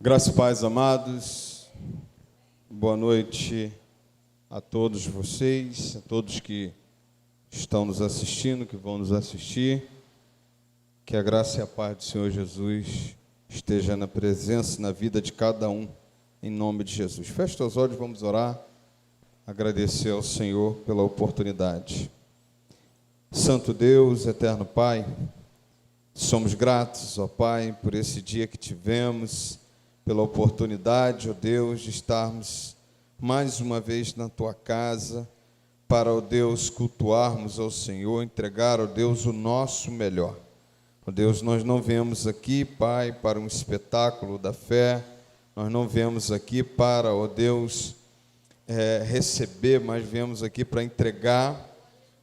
Graça e paz, amados. Boa noite a todos vocês, a todos que estão nos assistindo, que vão nos assistir. Que a graça e a paz do Senhor Jesus esteja na presença, na vida de cada um, em nome de Jesus. Feche os olhos, vamos orar, agradecer ao Senhor pela oportunidade. Santo Deus, eterno Pai, somos gratos, ó Pai, por esse dia que tivemos, pela oportunidade, ó Deus, de estarmos mais uma vez na Tua casa, para, ó Deus, cultuarmos ao Senhor, entregar, ó Deus, o nosso melhor. Ó Deus, nós não viemos aqui, Pai, para um espetáculo da fé, nós não viemos aqui para, ó Deus, receber, mas viemos aqui para entregar,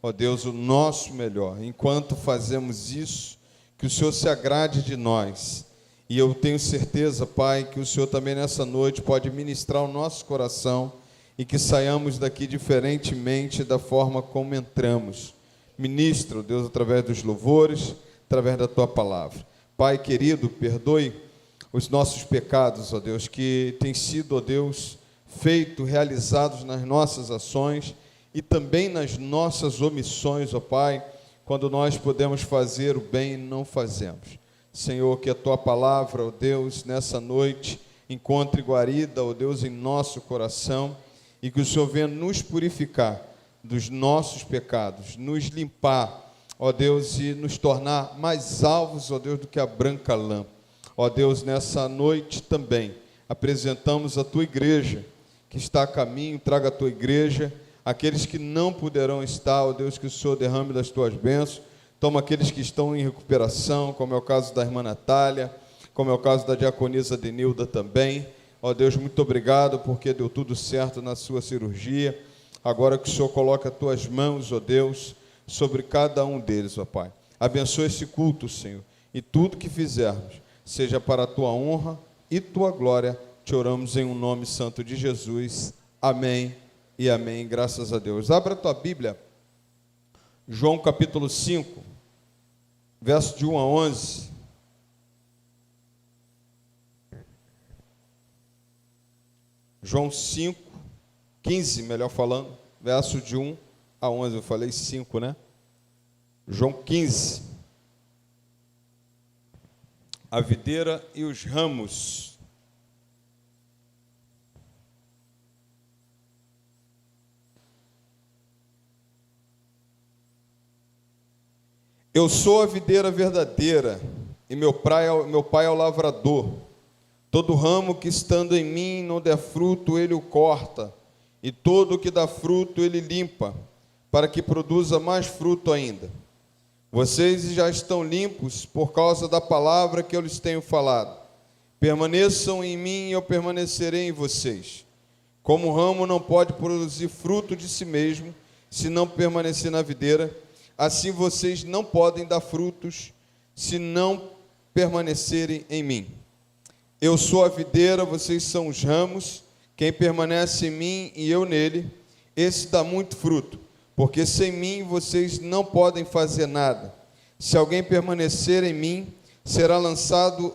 ó Deus, o nosso melhor. Enquanto fazemos isso, que o Senhor se agrade de nós. E eu tenho certeza, Pai, que o Senhor também nessa noite pode ministrar o nosso coração e que saiamos daqui diferentemente da forma como entramos. Ministra, Deus, através dos louvores, através da Tua palavra. Pai querido, perdoe os nossos pecados, ó Deus, que têm sido, ó Deus, realizados nas nossas ações e também nas nossas omissões, ó Pai, quando nós podemos fazer o bem e não fazemos. Senhor, que a Tua palavra, ó Deus, nessa noite, encontre guarida, ó Deus, em nosso coração, e que o Senhor venha nos purificar dos nossos pecados, nos limpar, ó Deus, e nos tornar mais alvos, ó Deus, do que a branca lã. Ó Deus, nessa noite também, apresentamos a Tua igreja, que está a caminho, traga a Tua igreja, aqueles que não poderão estar, ó Deus, que o Senhor derrame das Tuas bênçãos. Toma aqueles que estão em recuperação, como é o caso da irmã Natália, como é o caso da diaconisa Denilda também. Ó Deus, muito obrigado, porque deu tudo certo na sua cirurgia. Agora que o Senhor coloca as Tuas mãos, ó Deus, sobre cada um deles, ó Pai. Abençoa esse culto, Senhor, e tudo que fizermos, seja para a Tua honra e Tua glória. Te oramos em um nome santo de Jesus. Amém e amém. Graças a Deus. Abra a tua Bíblia, João capítulo 5, verso de 1 a 11. João 5, 15, melhor falando, verso de 1 a 11. Eu falei 5, né? João 15. A videira e os ramos. Eu sou a videira verdadeira, e meu pai é o lavrador. Todo ramo que estando em mim não der fruto, ele o corta, e todo o que dá fruto, ele limpa, para que produza mais fruto ainda. Vocês já estão limpos por causa da palavra que eu lhes tenho falado. Permaneçam em mim e eu permanecerei em vocês. Como o ramo não pode produzir fruto de si mesmo, se não permanecer na videira, assim vocês não podem dar frutos se não permanecerem em mim. Eu sou a videira, vocês são os ramos. Quem permanece em mim e eu nele, esse dá muito fruto, porque sem mim vocês não podem fazer nada. Se alguém permanecer em mim,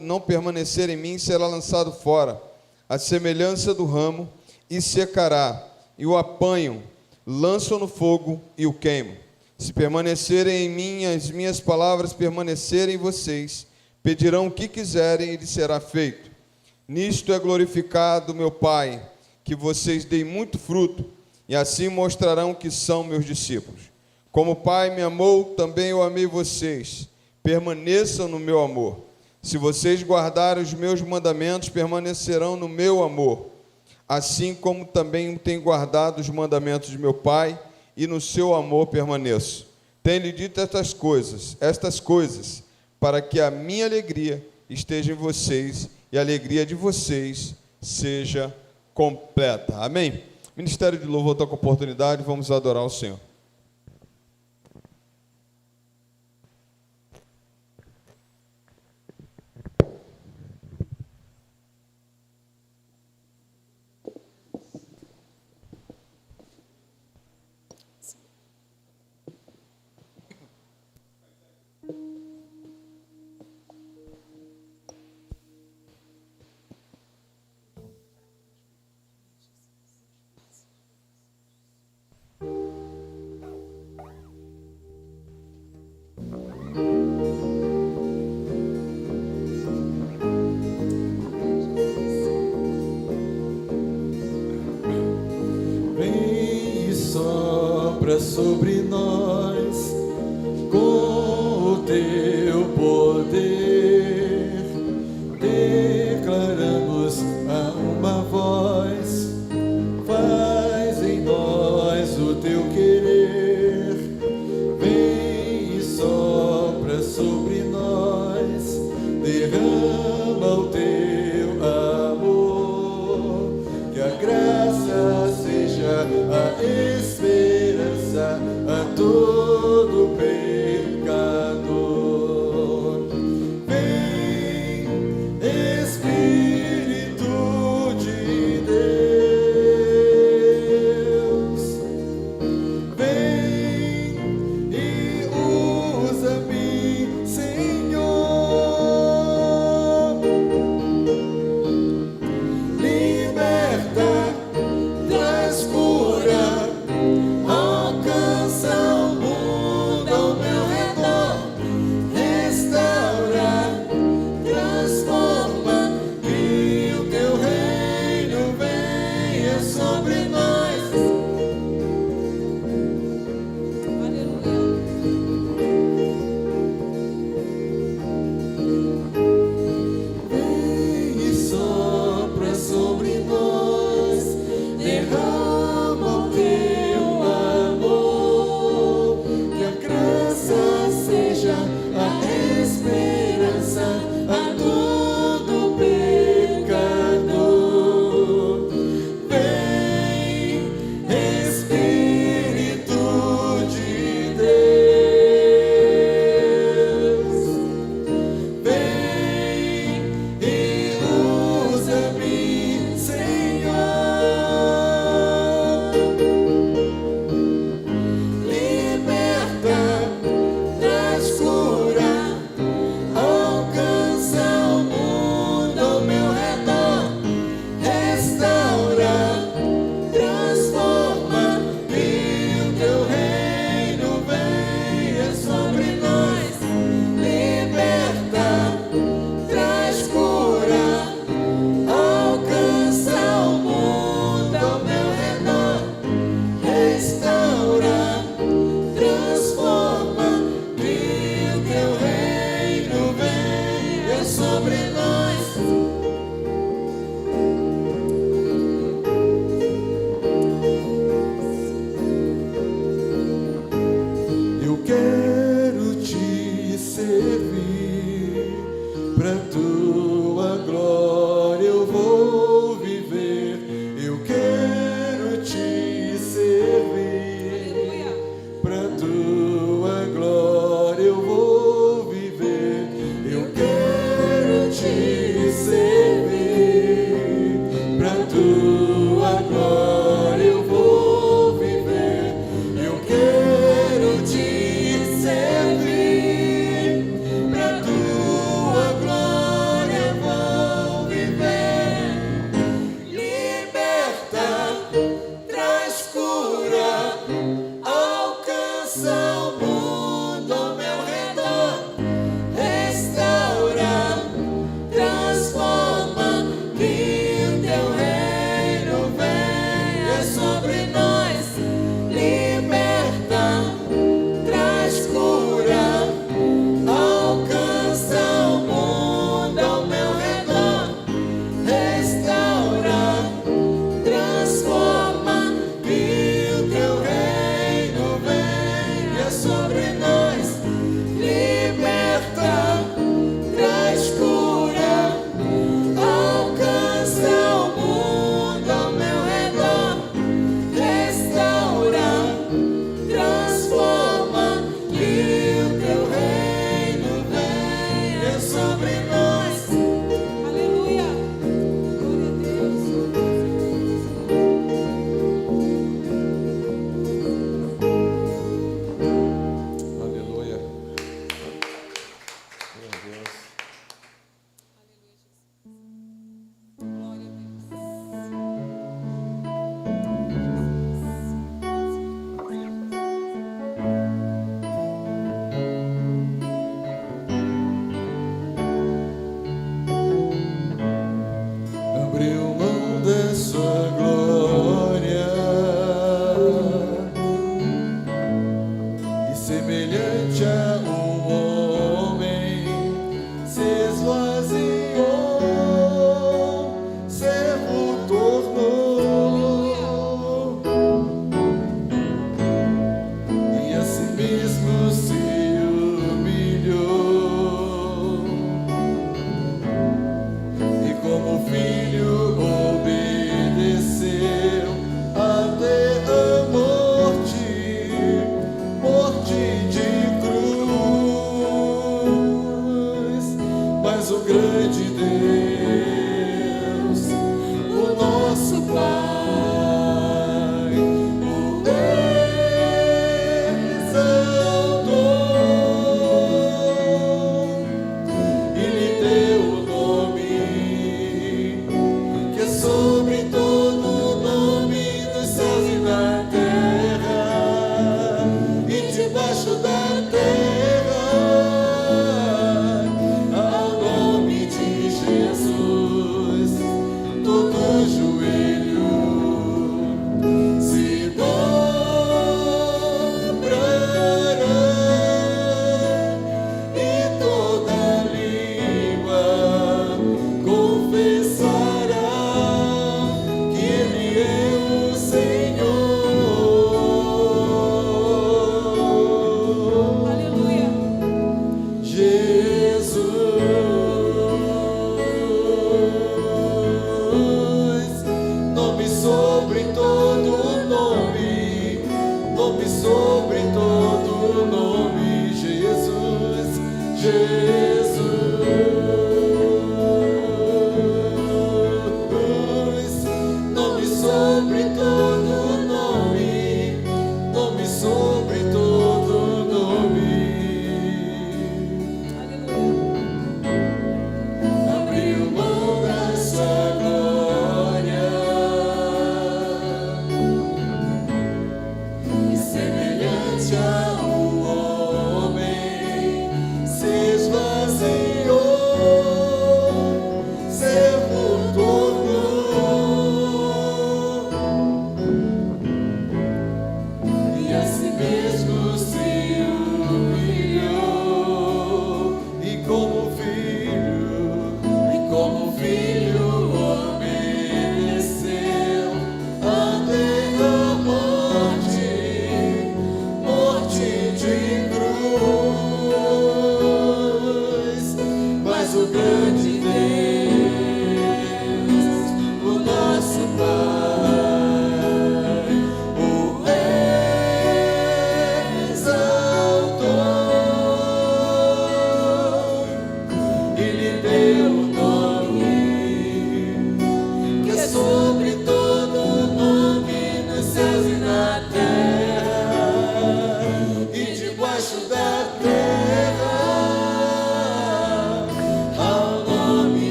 não permanecer em mim, será lançado fora, à semelhança do ramo, e secará, e o apanham, lançam no fogo e o queimam. Se permanecerem em mim, as minhas palavras permanecerem em vocês, pedirão o que quiserem e lhes será feito. Nisto é glorificado meu Pai, que vocês deem muito fruto, e assim mostrarão que são meus discípulos. Como o Pai me amou, também eu amei vocês. Permaneçam no meu amor. Se vocês guardarem os meus mandamentos, permanecerão no meu amor, assim como também tenho guardado os mandamentos de meu Pai, e no seu amor permaneço. Tenho-lhe dito estas coisas, para que a minha alegria esteja em vocês e a alegria de vocês seja completa. Amém? Ministério de Louvor está com oportunidade, vamos adorar o Senhor. sopra sobre nós com o teu poder. Declaramos a uma voz, faz em nós o teu querer. Vem e sopra sobre nós, derrama o teu amor. Que a graça seja a esperança a todo pecador. Filho obedeceu até a morte, morte de cruz. Mas o grande Deus, o nosso Pai, o exaltou e lhe deu o nome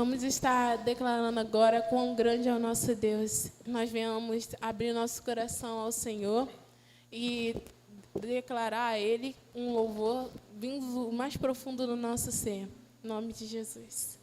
vamos estar declarando agora quão grande é o nosso Deus. Nós venhamos abrir nosso coração ao Senhor e declarar a Ele um louvor vindo do mais profundo do nosso ser. Em nome de Jesus.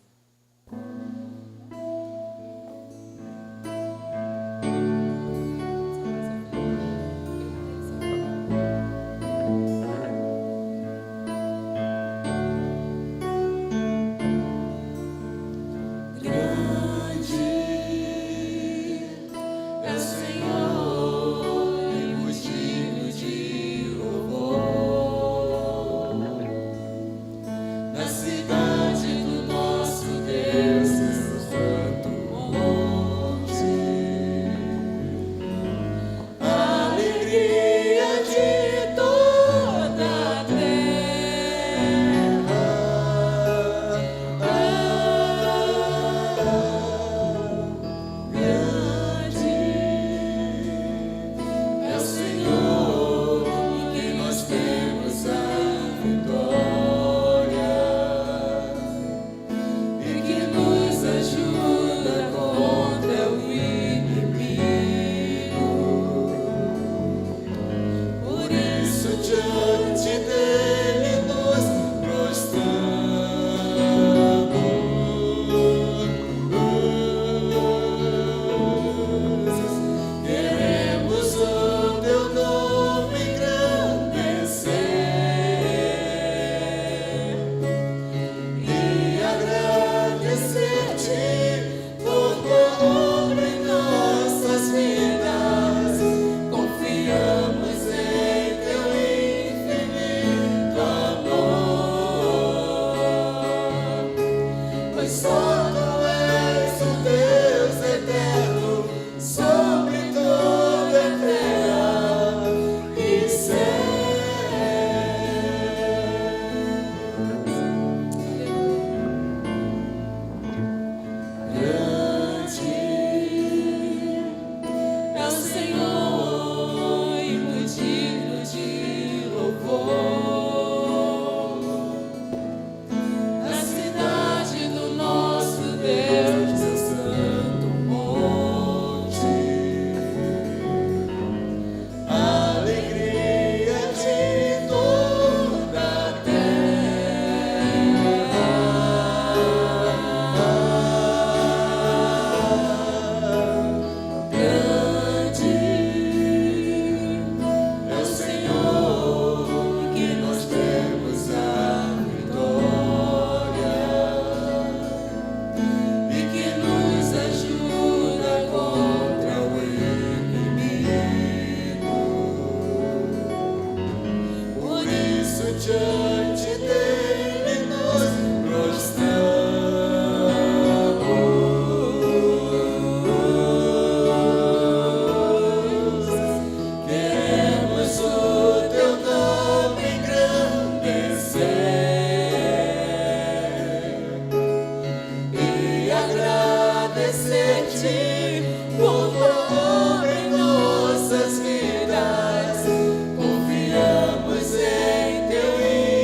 Confiamos em teu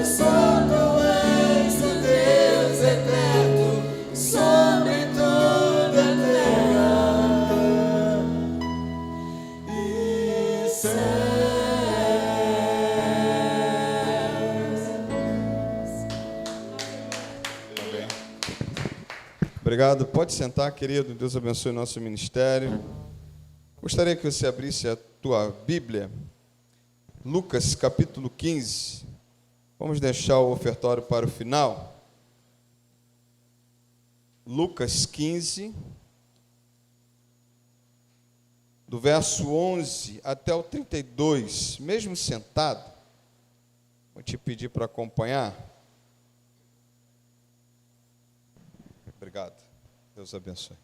Só tu és o Deus eterno sobre toda a terra e céus. Obrigado. Pode sentar, querido. Deus abençoe nosso ministério. Gostaria que você abrisse a tua Bíblia. Lucas, capítulo 15. Vamos deixar o ofertório para o final. Lucas 15, do verso 11 até o 32. Mesmo sentado, vou te pedir para acompanhar. Obrigado. Deus abençoe.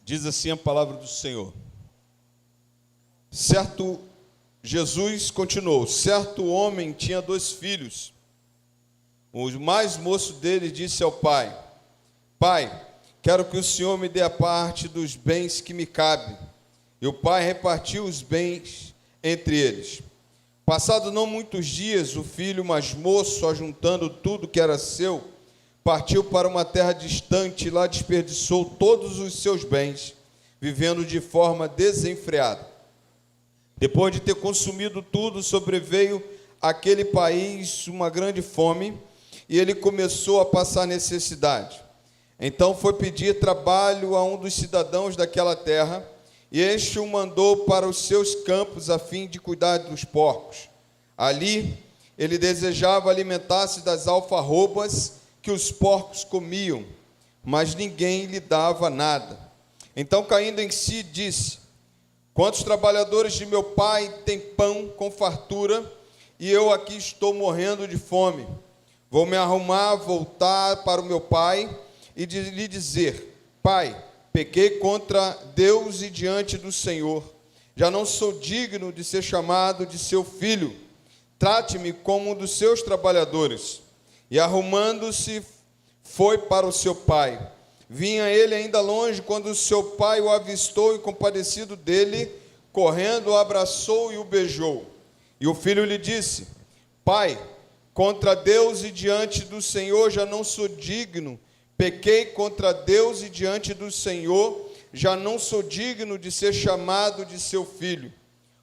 Diz assim a palavra do Senhor. Jesus continuou, certo homem tinha 2 filhos. O mais moço deles disse ao pai, pai, quero que o Senhor me dê a parte dos bens que me cabe. E o pai repartiu os bens entre eles. Passado não muitos dias, o filho mais moço, ajuntando tudo que era seu, partiu para uma terra distante e lá desperdiçou todos os seus bens, vivendo de forma desenfreada. Depois de ter consumido tudo, sobreveio àquele país uma grande fome, e ele começou a passar necessidade. Então foi pedir trabalho a um dos cidadãos daquela terra, e este o mandou para os seus campos a fim de cuidar dos porcos. Ali ele desejava alimentar-se das alfarrobas que os porcos comiam, mas ninguém lhe dava nada. Então, caindo em si, disse, quantos trabalhadores de meu pai têm pão com fartura, e eu aqui estou morrendo de fome. Vou me arrumar, voltar para o meu pai, e lhe dizer, pai, pequei contra Deus e diante do Senhor. Já não sou digno de ser chamado de seu filho. Trate-me como um dos seus trabalhadores. E arrumando-se, foi para o seu pai. Vinha ele ainda longe, quando o seu pai o avistou e, compadecido dele, correndo, o abraçou e o beijou. E o filho lhe disse, pai, contra Deus e diante do Senhor já não sou digno. Pequei contra Deus e diante do Senhor, já não sou digno de ser chamado de seu filho.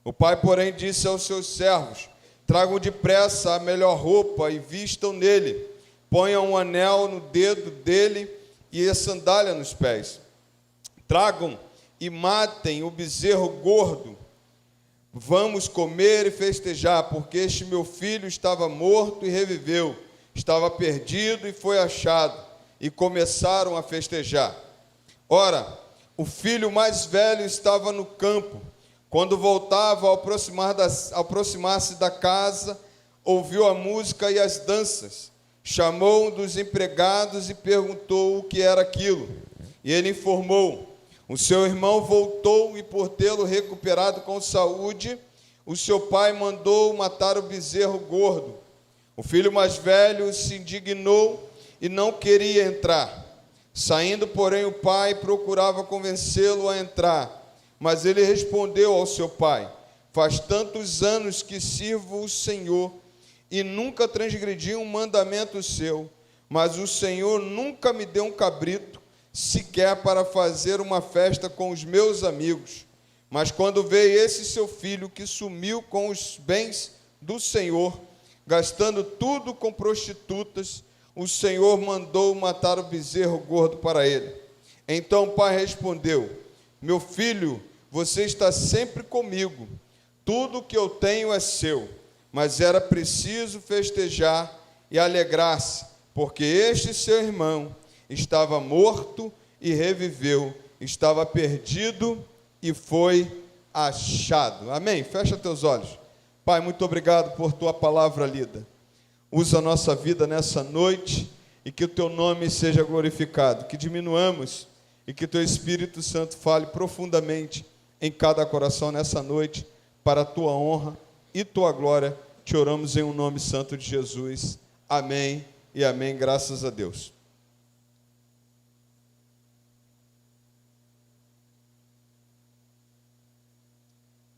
O pai, porém, disse aos seus servos, tragam depressa a melhor roupa e vistam nele, ponham um anel no dedo dele e a sandália nos pés. Tragam e matem o bezerro gordo. Vamos comer e festejar, porque este meu filho estava morto e reviveu, estava perdido e foi achado. E começaram a festejar. Ora, o filho mais velho estava no campo. Quando voltava, ao aproximar-se da casa, ouviu a música e as danças. Chamou um dos empregados e perguntou o que era aquilo. E ele informou. O seu irmão voltou e, por tê-lo recuperado com saúde, o seu pai mandou matar o bezerro gordo. O filho mais velho se indignou e não queria entrar. Saindo, porém, o pai procurava convencê-lo a entrar. Mas ele respondeu ao seu pai, faz tantos anos que sirvo o Senhor e nunca transgredi um mandamento seu, mas o Senhor nunca me deu um cabrito, sequer para fazer uma festa com os meus amigos. Mas quando veio esse seu filho que sumiu com os bens do Senhor, gastando tudo com prostitutas, o Senhor mandou matar o bezerro gordo para ele. Então o pai respondeu, meu filho, você está sempre comigo, tudo que eu tenho é seu, mas era preciso festejar e alegrar-se, porque este seu irmão estava morto e reviveu, estava perdido e foi achado. Amém? Fecha teus olhos. Pai, muito obrigado por tua palavra lida. Usa a nossa vida nessa noite e que o teu nome seja glorificado, que diminuamos e que teu Espírito Santo fale profundamente em cada coração nessa noite, para a tua honra e tua glória. Te oramos em um nome santo de Jesus. Amém e amém. Graças a Deus.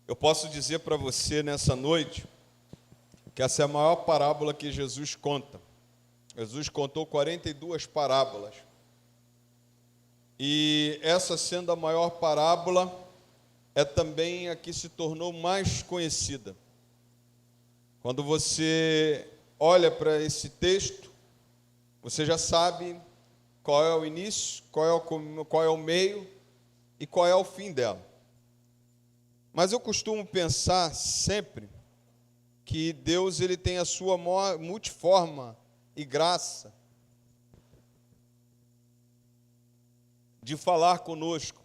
Eu posso dizer para você nessa noite que essa é a maior parábola que Jesus conta. Jesus contou 42 parábolas. E essa sendo a maior parábola, é também a que se tornou mais conhecida. Quando você olha para esse texto, você já sabe qual é o início, qual é o meio e qual é o fim dela. Mas eu costumo pensar sempre que Deus ele tem a sua multiforma e graça de falar conosco.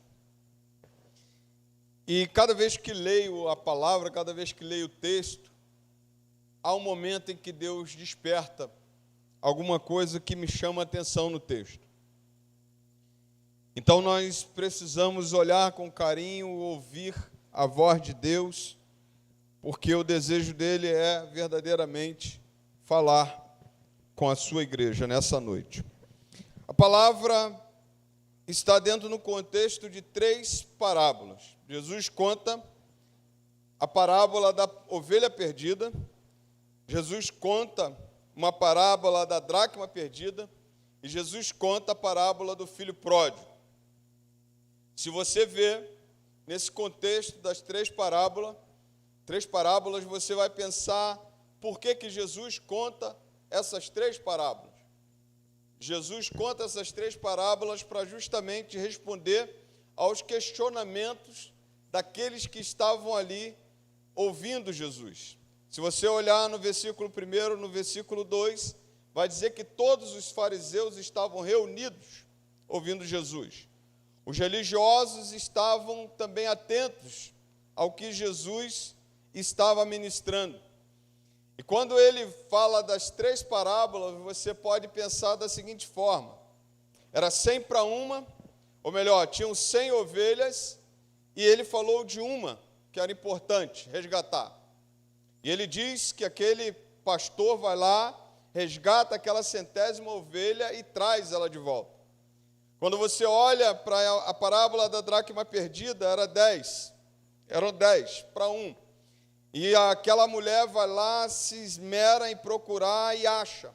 E cada vez que leio a palavra, cada vez que leio o texto, há um momento em que Deus desperta alguma coisa que me chama a atenção no texto. Então nós precisamos olhar com carinho, ouvir a voz de Deus, porque o desejo dele é verdadeiramente falar com a sua igreja nessa noite. A palavra está dentro no contexto de 3 parábolas. Jesus conta a parábola da ovelha perdida, Jesus conta uma parábola da dracma perdida e Jesus conta a parábola do filho pródigo. Se você vê nesse contexto das 3 parábolas, você vai pensar por que Jesus conta essas 3 parábolas. Jesus conta essas 3 parábolas para justamente responder aos questionamentos daqueles que estavam ali ouvindo Jesus. Se você olhar no versículo 1, no versículo 2, vai dizer que todos os fariseus estavam reunidos ouvindo Jesus. Os religiosos estavam também atentos ao que Jesus estava ministrando. E quando ele fala das 3 parábolas, você pode pensar da seguinte forma: era 100 para uma, ou melhor, tinham 100 ovelhas, e ele falou de uma que era importante resgatar. E ele diz que aquele pastor vai lá, resgata aquela 100ª ovelha e traz ela de volta. Quando você olha para a parábola da dracma perdida, eram 10 para 1. E aquela mulher vai lá, se esmera em procurar e acha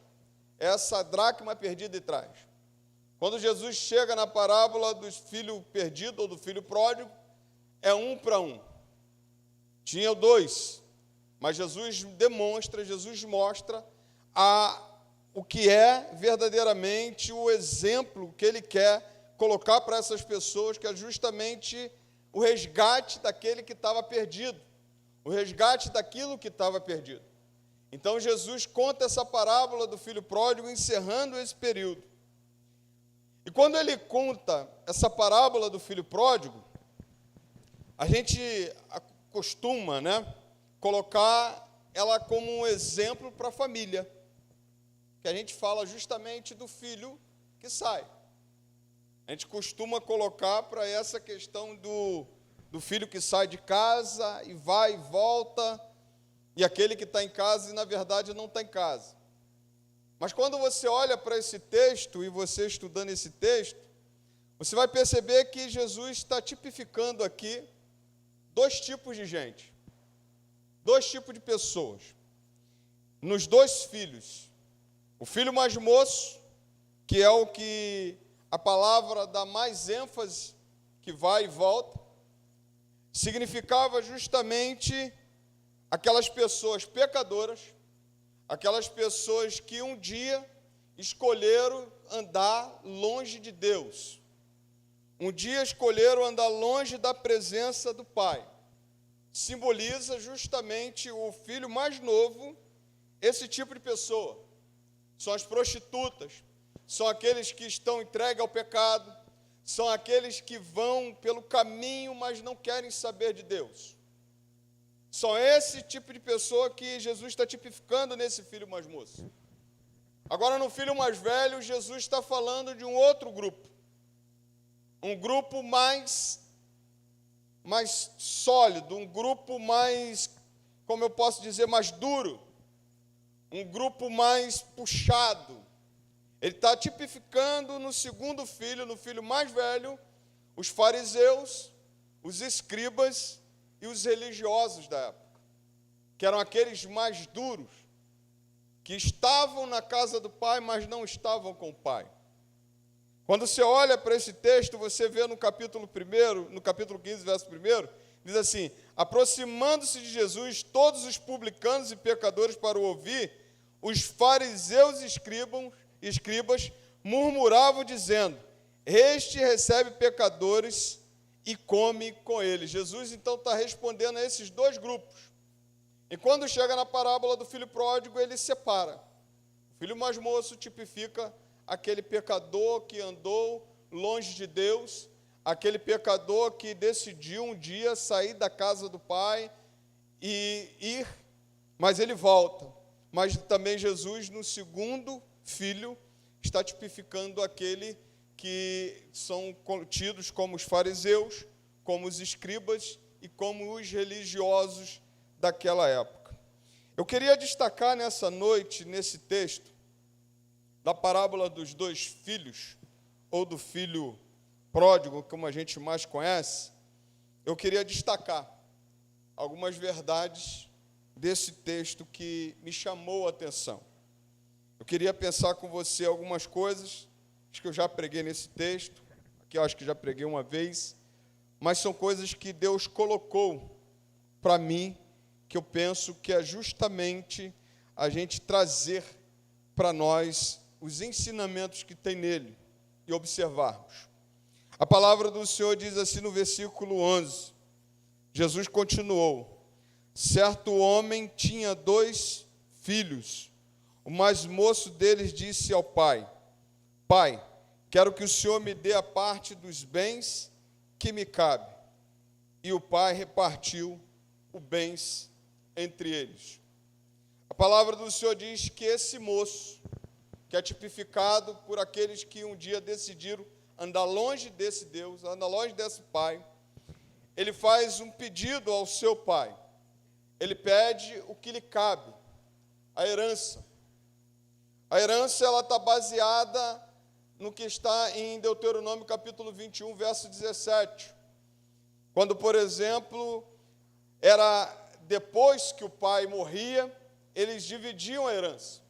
essa dracma perdida e traz. Quando Jesus chega na parábola do filho perdido ou do filho pródigo, é 1 para 1. Tinha 2, mas Jesus mostra o que é verdadeiramente o exemplo que ele quer colocar para essas pessoas, que é justamente o resgate daquele que estava perdido, o resgate daquilo que estava perdido. Então Jesus conta essa parábola do filho pródigo, encerrando esse período. E quando ele conta essa parábola do filho pródigo, a gente costuma, colocar ela como um exemplo para a família, que a gente fala justamente do filho que sai. A gente costuma colocar para essa questão do filho que sai de casa e vai e volta, e aquele que está em casa e, na verdade, não está em casa. Mas quando você olha para esse texto, e você estudando esse texto, você vai perceber que Jesus está tipificando aqui 2 tipos de gente, 2 tipos de pessoas. Nos 2 filhos, o filho mais moço, que é o que a palavra dá mais ênfase, que vai e volta, significava justamente aquelas pessoas pecadoras, aquelas pessoas que um dia escolheram andar longe de Deus, um dia escolheram andar longe da presença do Pai. Simboliza justamente o filho mais novo, esse tipo de pessoa. São as prostitutas, são aqueles que estão entregues ao pecado, são aqueles que vão pelo caminho, mas não querem saber de Deus. São esse tipo de pessoa que Jesus está tipificando nesse filho mais moço. Agora, no filho mais velho, Jesus está falando de um outro grupo. Um grupo mais sólido, um grupo mais, como eu posso dizer, mais duro. Um grupo mais puxado. Ele está tipificando no segundo filho, no filho mais velho, os fariseus, os escribas e os religiosos da época, que eram aqueles mais duros, que estavam na casa do Pai, mas não estavam com o Pai. Quando você olha para esse texto, você vê no capítulo 1, no capítulo 15, verso 1, diz assim: aproximando-se de Jesus, todos os publicanos e pecadores para o ouvir, os fariseus e escribas murmuravam, dizendo: este recebe pecadores e come com eles. Jesus, então, está respondendo a esses dois grupos. E quando chega na parábola do filho pródigo, ele separa. O filho mais moço tipifica aquele pecador que andou longe de Deus, aquele pecador que decidiu um dia sair da casa do Pai e ir, mas ele volta. Mas também Jesus, no segundo filho, está tipificando aquele que são tidos como os fariseus, como os escribas e como os religiosos daquela época. Eu queria destacar nessa noite, nesse texto, da parábola dos dois filhos, ou do filho pródigo, como a gente mais conhece, eu queria destacar algumas verdades desse texto que me chamou a atenção. Eu queria pensar com você algumas coisas, acho que eu já preguei nesse texto, aqui eu acho que já preguei uma vez, mas são coisas que Deus colocou para mim, que eu penso que é justamente a gente trazer para nós os ensinamentos que tem nele e observarmos. A palavra do Senhor diz assim no versículo 11, Jesus continuou: certo homem tinha 2 filhos, o mais moço deles disse ao pai: Pai, quero que o Senhor me dê a parte dos bens que me cabe. E o pai repartiu os bens entre eles. A palavra do Senhor diz que esse moço, que é tipificado por aqueles que um dia decidiram andar longe desse Deus, andar longe desse pai, ele faz um pedido ao seu pai. Ele pede o que lhe cabe, a herança. A herança, ela está baseada no que está em Deuteronômio capítulo 21, verso 17. Quando, por exemplo, era depois que o pai morria, eles dividiam a herança.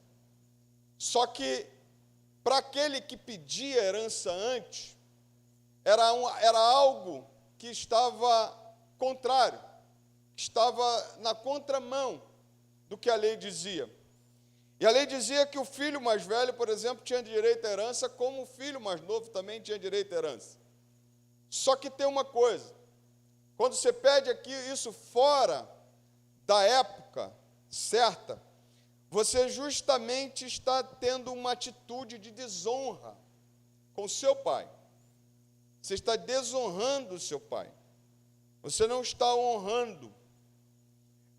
Só que, para aquele que pedia a herança antes, era algo que estava contrário, que estava na contramão do que a lei dizia. E a lei dizia que o filho mais velho, por exemplo, tinha direito à herança, como o filho mais novo também tinha direito à herança. Só que tem uma coisa, quando você pede aqui isso fora da época certa, você justamente está tendo uma atitude de desonra com o seu pai. Você está desonrando o seu pai. Você não está honrando.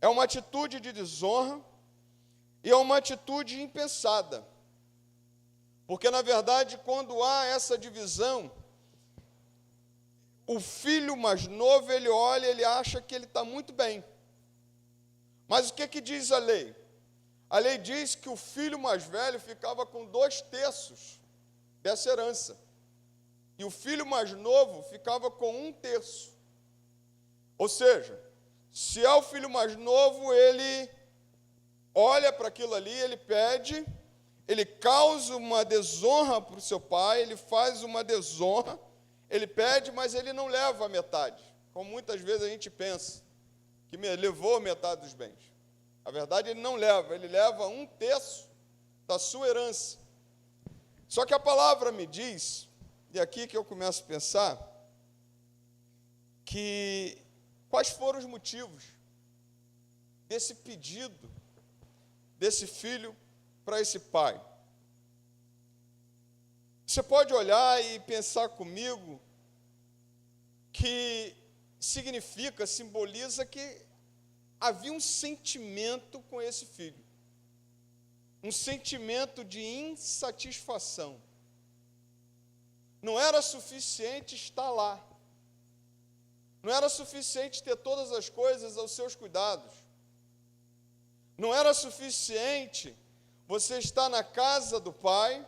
É uma atitude de desonra e é uma atitude impensada. Porque, na verdade, quando há essa divisão, o filho mais novo, ele olha, ele acha que ele está muito bem. Mas o que diz a lei? A lei diz que o filho mais velho ficava com 2/3 dessa herança. E o filho mais novo ficava com 1/3. Ou seja, se é o filho mais novo, ele olha para aquilo ali, ele pede, ele causa uma desonra para o seu pai, ele faz uma desonra, ele pede, mas ele não leva a metade, como muitas vezes a gente pensa, que levou a metade dos bens. Na verdade, ele não leva, ele leva 1/3 da sua herança. Só que a palavra me diz, e aqui que eu começo a pensar, que quais foram os motivos desse pedido desse filho para esse pai. Você pode olhar e pensar comigo que simboliza que havia um sentimento com esse filho, um sentimento de insatisfação. Não era suficiente estar lá, não era suficiente ter todas as coisas aos seus cuidados, não era suficiente você estar na casa do pai,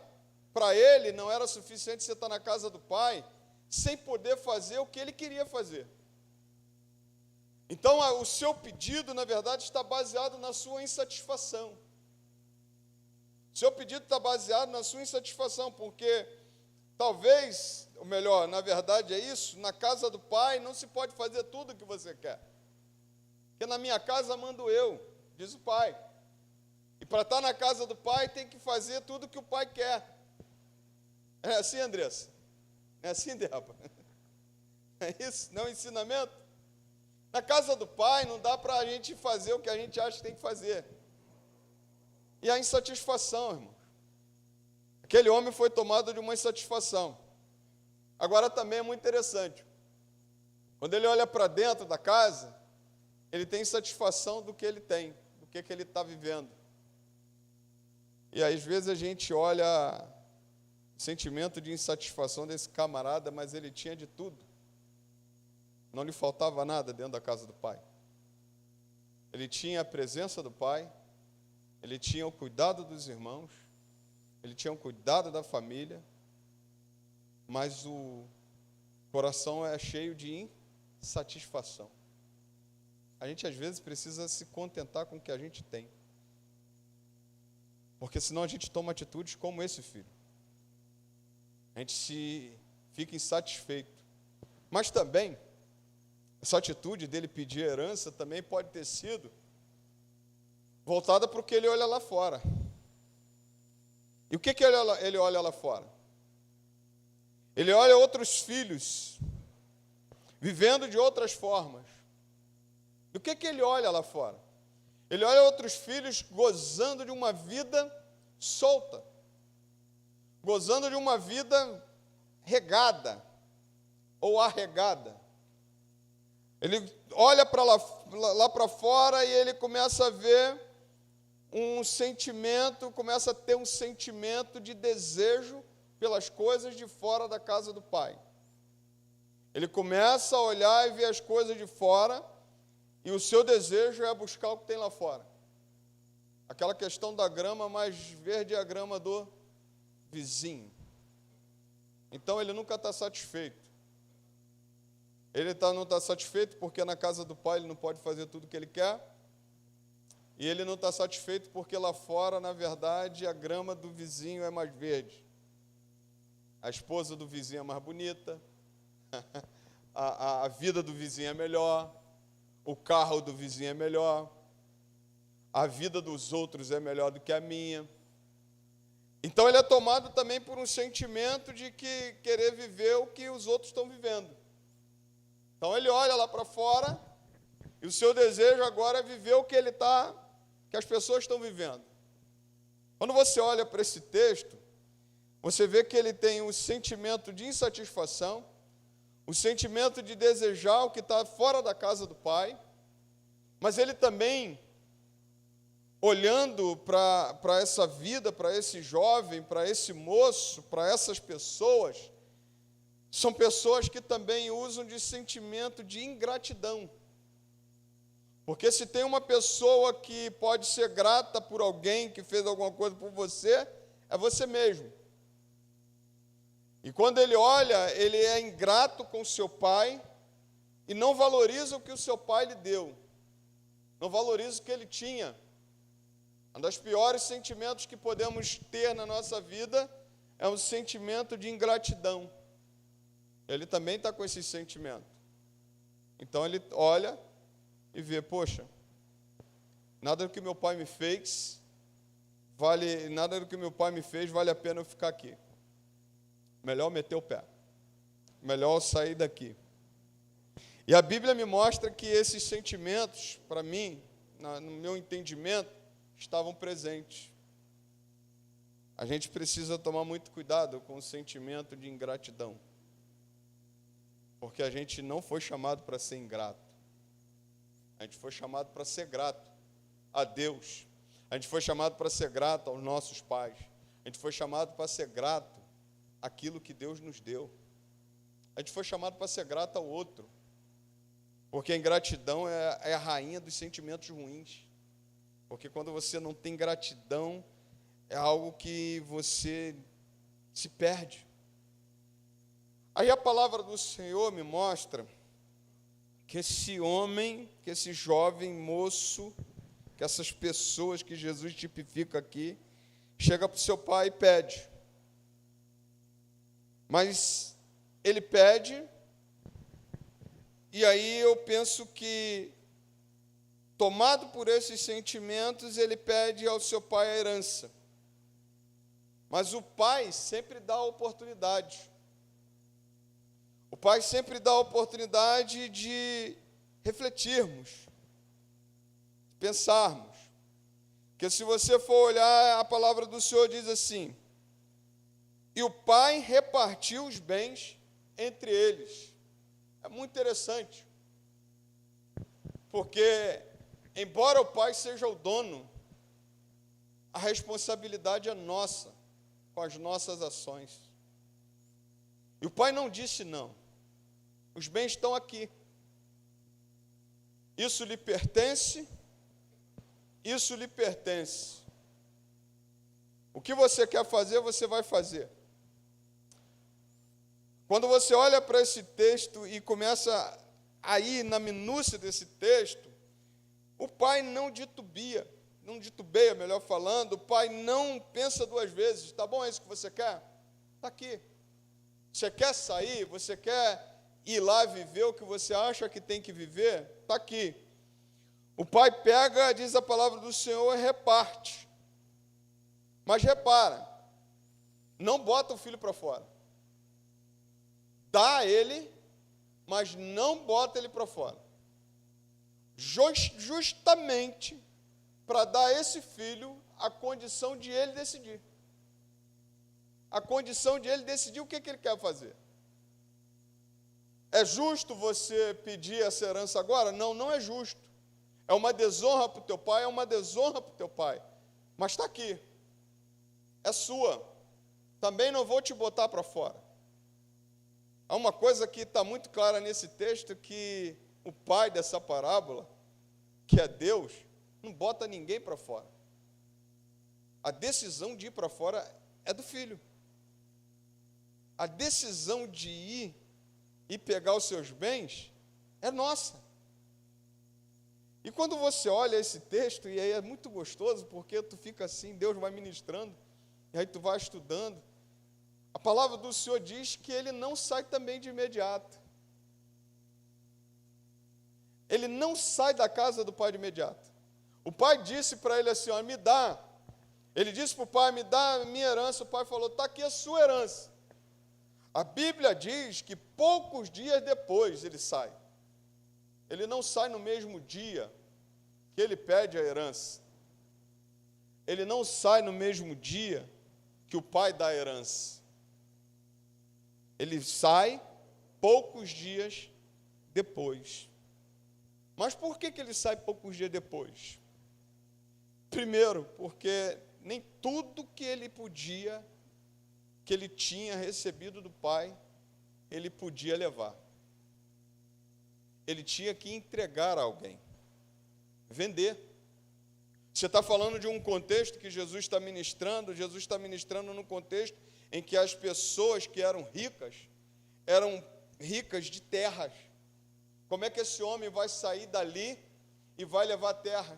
para ele não era suficiente você estar na casa do pai sem poder fazer o que ele queria fazer. Então, o seu pedido, na verdade, está baseado na sua insatisfação. O seu pedido está baseado na sua insatisfação, porque talvez, ou melhor, na verdade é isso, na casa do Pai não se pode fazer tudo o que você quer. Porque na minha casa mando eu, diz o Pai. E para estar na casa do Pai tem que fazer tudo o que o Pai quer. É assim, Andressa? É assim, Débora? É isso? Não é um ensinamento? Na casa do Pai não dá para a gente fazer o que a gente acha que tem que fazer. E a insatisfação, irmão. Aquele homem foi tomado de uma insatisfação. Agora também é muito interessante. Quando ele olha para dentro da casa, ele tem insatisfação do que ele tem, do que ele está vivendo. E às vezes a gente olha o sentimento de insatisfação desse camarada, mas ele tinha de tudo. Não lhe faltava nada dentro da casa do Pai. Ele tinha a presença do Pai, ele tinha o cuidado dos irmãos, ele tinha o cuidado da família, mas o coração é cheio de insatisfação. A gente às vezes precisa se contentar com o que a gente tem, porque senão a gente toma atitudes como esse filho. A gente fica insatisfeito. Mas também, essa atitude dele pedir herança também pode ter sido voltada para o que ele olha lá fora. E o que ele olha lá fora? Ele olha outros filhos vivendo de outras formas. E o que ele olha lá fora? Ele olha outros filhos gozando de uma vida solta, gozando de uma vida regada ou arregada. Ele olha para lá para fora e ele começa a ver um sentimento, começa a ter um sentimento de desejo pelas coisas de fora da casa do Pai. Ele começa a olhar e ver as coisas de fora, e o seu desejo é buscar o que tem lá fora. Aquela questão da grama mais verde é a grama do vizinho. Então ele nunca está satisfeito. Ele não está satisfeito porque na casa do Pai ele não pode fazer tudo o que ele quer. E ele não está satisfeito porque lá fora, na verdade, a grama do vizinho é mais verde. A esposa do vizinho é mais bonita, a vida do vizinho é melhor, o carro do vizinho é melhor, a vida dos outros é melhor do que a minha. Então ele é tomado também por um sentimento de que querer viver o que os outros estão vivendo. Então ele olha lá para fora e o seu desejo agora é viver o que ele está, que as pessoas estão vivendo. Quando você olha para esse texto, você vê que ele tem um sentimento de insatisfação, o sentimento de desejar o que está fora da casa do Pai, mas ele também, olhando para essa vida, para esse jovem, para esse moço, para essas pessoas, são pessoas que também usam de sentimento de ingratidão. Porque se tem uma pessoa que pode ser grata por alguém que fez alguma coisa por você, é você mesmo. E quando ele olha, ele é ingrato com o seu pai e não valoriza o que o seu pai lhe deu. Não valoriza o que ele tinha. Um dos piores sentimentos que podemos ter na nossa vida é um sentimento de ingratidão. Ele também está com esse sentimento. Então ele olha e vê, poxa, nada do que meu pai me fez vale a pena eu ficar aqui. Melhor meter o pé. Melhor eu sair daqui. E a Bíblia me mostra que esses sentimentos, para mim, no meu entendimento, estavam presentes. A gente precisa tomar muito cuidado com o sentimento de ingratidão. Porque a gente não foi chamado para ser ingrato. A gente foi chamado para ser grato a Deus. A gente foi chamado para ser grato aos nossos pais. A gente foi chamado para ser grato àquilo que Deus nos deu. A gente foi chamado para ser grato ao outro. Porque a ingratidão é a rainha dos sentimentos ruins. Porque quando você não tem gratidão, é algo que você se perde. Aí a palavra do Senhor me mostra que esse homem, que esse jovem moço, que essas pessoas que Jesus tipifica aqui, chega para o seu pai e pede. Mas ele pede, e aí eu penso que, tomado por esses sentimentos, ele pede ao seu pai a herança. Mas o pai sempre dá a oportunidade. O pai sempre dá a oportunidade de refletirmos, de pensarmos. Porque se você for olhar, a palavra do Senhor diz assim: e o pai repartiu os bens entre eles. É muito interessante. Porque, embora o pai seja o dono, a responsabilidade é nossa, com as nossas ações. E o pai não disse não. Os bens estão aqui. Isso lhe pertence, isso lhe pertence. O que você quer fazer, você vai fazer. Quando você olha para esse texto e começa a ir na minúcia desse texto, o pai não titubeia, melhor falando, o pai não pensa duas vezes. Tá bom, é isso que você quer? Está aqui. Você quer sair? Você quer ir lá viver o que você acha que tem que viver? Está aqui. O pai pega, diz a palavra do Senhor, e reparte. Mas repara, não bota o filho para fora. Dá a ele, mas não bota ele para fora. Justamente para dar a esse filho a condição de ele decidir. A condição de ele decidir o que ele quer fazer. É justo você pedir essa herança agora? Não, não é justo. É uma desonra para o teu pai, é uma desonra para o teu pai. Mas está aqui. É sua. Também não vou te botar para fora. Há uma coisa que está muito clara nesse texto, que o pai dessa parábola, que é Deus, não bota ninguém para fora. A decisão de ir para fora é do filho. A decisão de ir e pegar os seus bens é nossa. E quando você olha esse texto, e aí é muito gostoso, porque tu fica assim, Deus vai ministrando, e aí tu vai estudando. A palavra do Senhor diz que ele não sai também de imediato. Ele não sai da casa do pai de imediato. O pai disse para ele assim, ó, me dá. Ele disse para o pai, me dá a minha herança. O pai falou, está aqui a sua herança. A Bíblia diz que poucos dias depois ele sai. Ele não sai no mesmo dia que ele pede a herança. Ele não sai no mesmo dia que o pai dá a herança. Ele sai poucos dias depois. Mas por que ele sai poucos dias depois? Primeiro, porque nem tudo que ele podia, que ele tinha recebido do pai, ele podia levar. Ele tinha que entregar a alguém, vender. Você está falando de um contexto que Jesus está ministrando num contexto em que as pessoas que eram ricas de terras. Como é que esse homem vai sair dali e vai levar terras?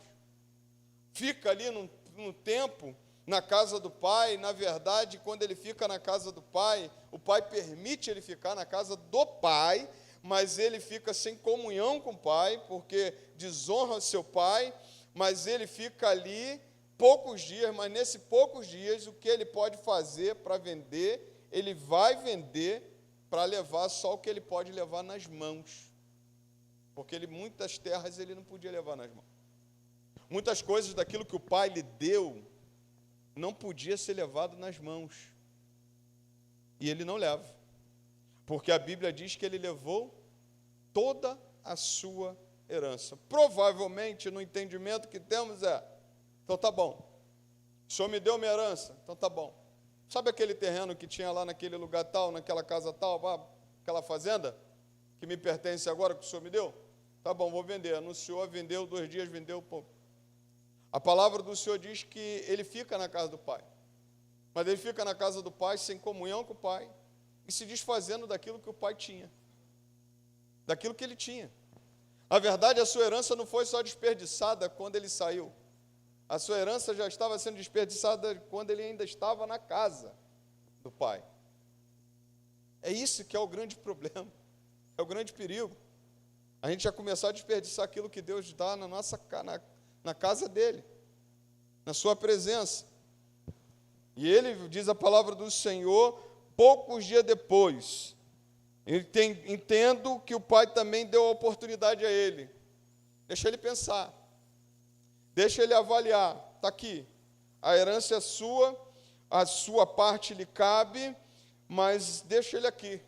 Fica ali no tempo, na casa do pai. Na verdade, quando ele fica na casa do pai, o pai permite ele ficar na casa do pai, mas ele fica sem comunhão com o pai, porque desonra seu pai, mas ele fica ali poucos dias, mas nesses poucos dias, o que ele pode fazer para vender, ele vai vender para levar só o que ele pode levar nas mãos. Porque muitas terras ele não podia levar nas mãos. Muitas coisas daquilo que o pai lhe deu não podia ser levado nas mãos. E ele não leva. Porque a Bíblia diz que ele levou toda a sua herança. Provavelmente, no entendimento que temos então tá bom. O Senhor me deu minha herança, então tá bom. Sabe aquele terreno que tinha lá naquele lugar tal, naquela casa tal, aquela fazenda que me pertence agora, que o Senhor me deu? Tá bom, vou vender. Anunciou, vendeu, 2 dias, vendeu, pô. A palavra do Senhor diz que ele fica na casa do pai. Mas ele fica na casa do pai sem comunhão com o pai e se desfazendo daquilo que o pai tinha. Daquilo que ele tinha. Na verdade, a sua herança não foi só desperdiçada quando ele saiu. A sua herança já estava sendo desperdiçada quando ele ainda estava na casa do pai. É isso que é o grande problema, é o grande perigo. A gente já começar a desperdiçar aquilo que Deus dá na casa dele, na sua presença. E ele, diz a palavra do Senhor, poucos dias depois, entendo que o pai também deu a oportunidade a ele. Deixa ele pensar, deixa ele avaliar. Está aqui, a herança é sua, a sua parte lhe cabe, mas deixa ele aqui,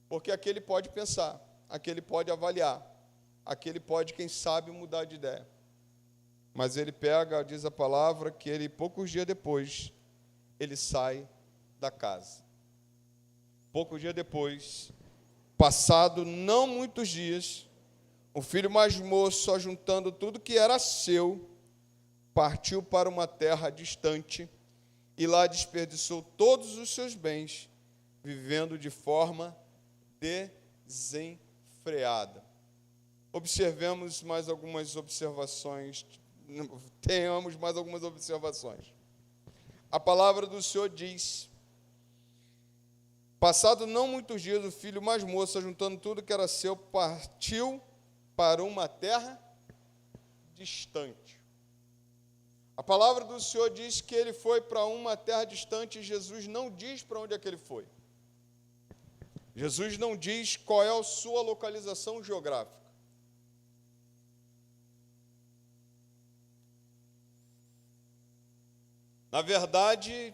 porque aqui ele pode pensar, aqui ele pode avaliar, aqui ele pode, quem sabe, mudar de ideia. Mas ele pega, diz a palavra, que ele, poucos dias depois, ele sai da casa. Poucos dias depois, passado não muitos dias, o filho mais moço, ajuntando tudo que era seu, partiu para uma terra distante e lá desperdiçou todos os seus bens, vivendo de forma desenfreada. Observemos mais algumas observações, tenhamos mais algumas observações. A palavra do Senhor diz: passado não muitos dias, o filho mais moço, juntando tudo que era seu, partiu para uma terra distante. A palavra do Senhor diz que ele foi para uma terra distante, e Jesus não diz para onde é que ele foi. Jesus não diz qual é a sua localização geográfica. Na verdade,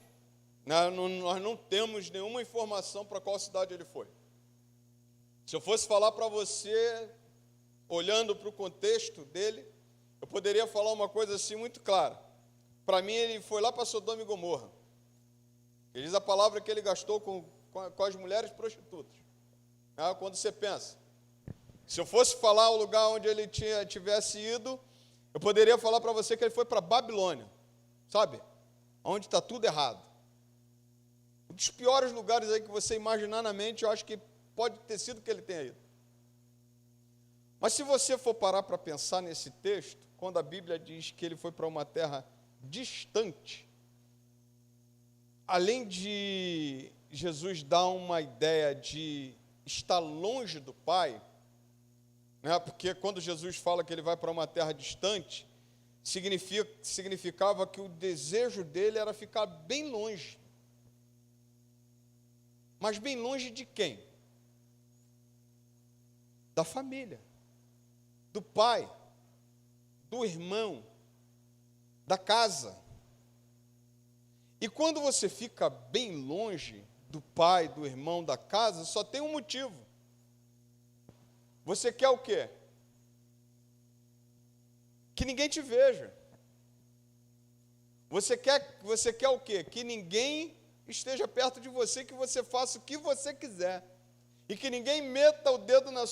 nós não temos nenhuma informação para qual cidade ele foi. Se eu fosse falar para você, olhando para o contexto dele, eu poderia falar uma coisa assim muito clara. Para mim, ele foi lá para Sodoma e Gomorra. Ele diz a palavra que ele gastou com as mulheres prostitutas. Quando você pensa, se eu fosse falar o lugar onde ele tivesse ido, eu poderia falar para você que ele foi para Babilônia, sabe? Onde está tudo errado. Um dos piores lugares aí que você imaginar na mente, eu acho que pode ter sido que ele tenha ido. Mas se você for parar para pensar nesse texto, quando a Bíblia diz que ele foi para uma terra distante, além de Jesus dar uma ideia de estar longe do Pai, né, porque quando Jesus fala que ele vai para uma terra distante, significava que o desejo dele era ficar bem longe. Mas bem longe de quem? Da família, do pai, do irmão, da casa. E quando você fica bem longe do pai, do irmão, da casa, só tem um motivo. Você quer o quê? Que ninguém te veja. Você quer o quê? Que ninguém esteja perto de você, que você faça o que você quiser. E que ninguém meta o dedo na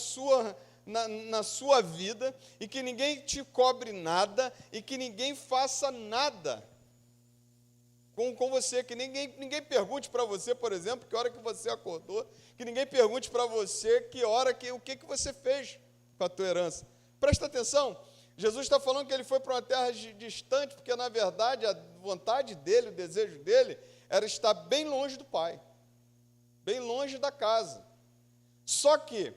sua vida, e que ninguém te cobre nada, e que ninguém faça nada com você, que ninguém pergunte para você, por exemplo, que hora que você acordou, que ninguém pergunte para você o que você fez com a tua herança. Presta atenção, Jesus está falando que ele foi para uma terra distante, porque na verdade a vontade dele, o desejo dele, era estar bem longe do Pai, bem longe da casa. Só que,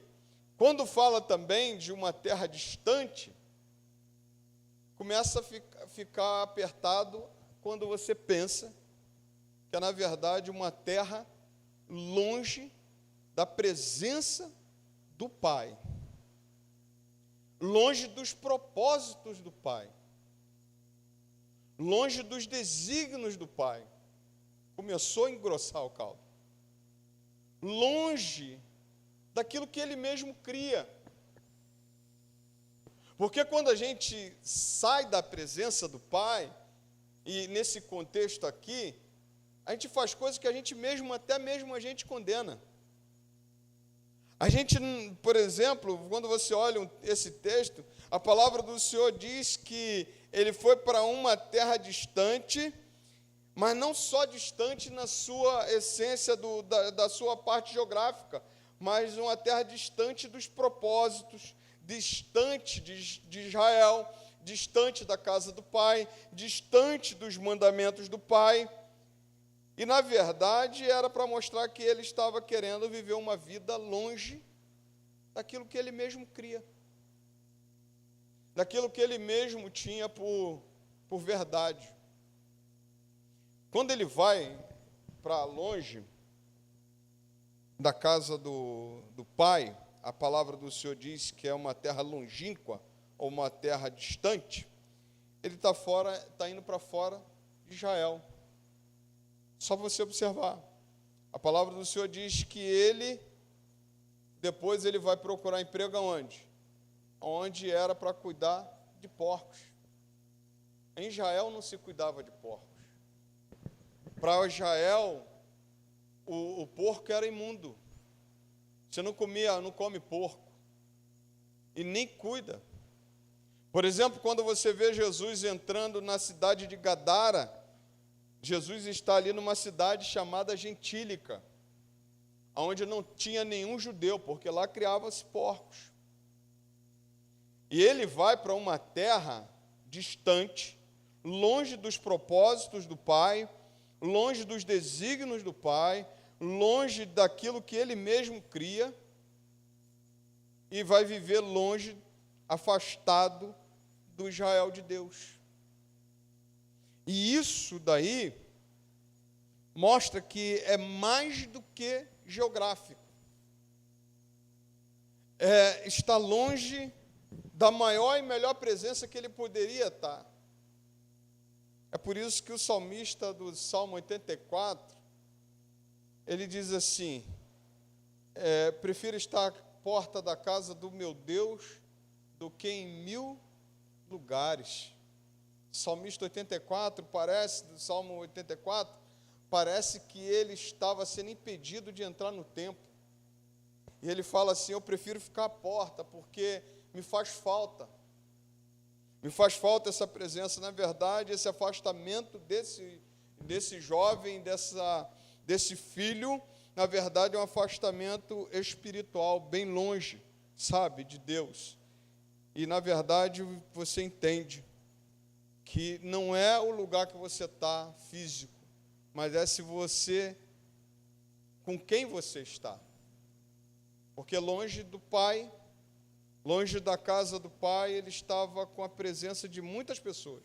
quando fala também de uma terra distante, começa a ficar apertado quando você pensa que é, na verdade, uma terra longe da presença do Pai, longe dos propósitos do Pai, longe dos desígnios do Pai. Começou a engrossar o caldo. Longe daquilo que ele mesmo cria. Porque quando a gente sai da presença do Pai, e nesse contexto aqui, a gente faz coisas que a gente mesmo, até mesmo a gente condena. A gente, por exemplo, quando você olha esse texto, a palavra do Senhor diz que ele foi para uma terra distante, mas não só distante na sua essência da sua parte geográfica, mas uma terra distante dos propósitos, distante de Israel, distante da casa do pai, distante dos mandamentos do pai. E, na verdade, era para mostrar que ele estava querendo viver uma vida longe daquilo que ele mesmo cria, daquilo que ele mesmo tinha por verdade. Quando ele vai para longe da casa do pai, a palavra do Senhor diz que é uma terra longínqua, ou uma terra distante, ele está indo para fora de Israel. Só você observar. A palavra do Senhor diz que depois ele vai procurar emprego aonde? Onde era para cuidar de porcos. Em Israel não se cuidava de porcos. Para Israel, o porco era imundo. Você não come porco. E nem cuida. Por exemplo, quando você vê Jesus entrando na cidade de Gadara, Jesus está ali numa cidade chamada Gentílica, onde não tinha nenhum judeu, porque lá criava-se porcos. E ele vai para uma terra distante, longe dos propósitos do Pai, longe dos desígnios do Pai, longe daquilo que ele mesmo cria, e vai viver longe, afastado do Israel de Deus. E isso daí mostra que é mais do que geográfico. Está longe da maior e melhor presença que ele poderia estar. É por isso que o salmista do Salmo 84, ele diz assim, prefiro estar à porta da casa do meu Deus do que em 1000 lugares. Salmista 84 do Salmo 84, parece que ele estava sendo impedido de entrar no templo. E ele fala assim, eu prefiro ficar à porta, porque me faz falta. Me faz falta essa presença. Na verdade, esse afastamento desse jovem, desse filho, na verdade é um afastamento espiritual, bem longe, sabe, de Deus. E, na verdade, você entende que não é o lugar que você está físico, mas é com quem você está. Porque longe do Pai, longe da casa do Pai, ele estava com a presença de muitas pessoas.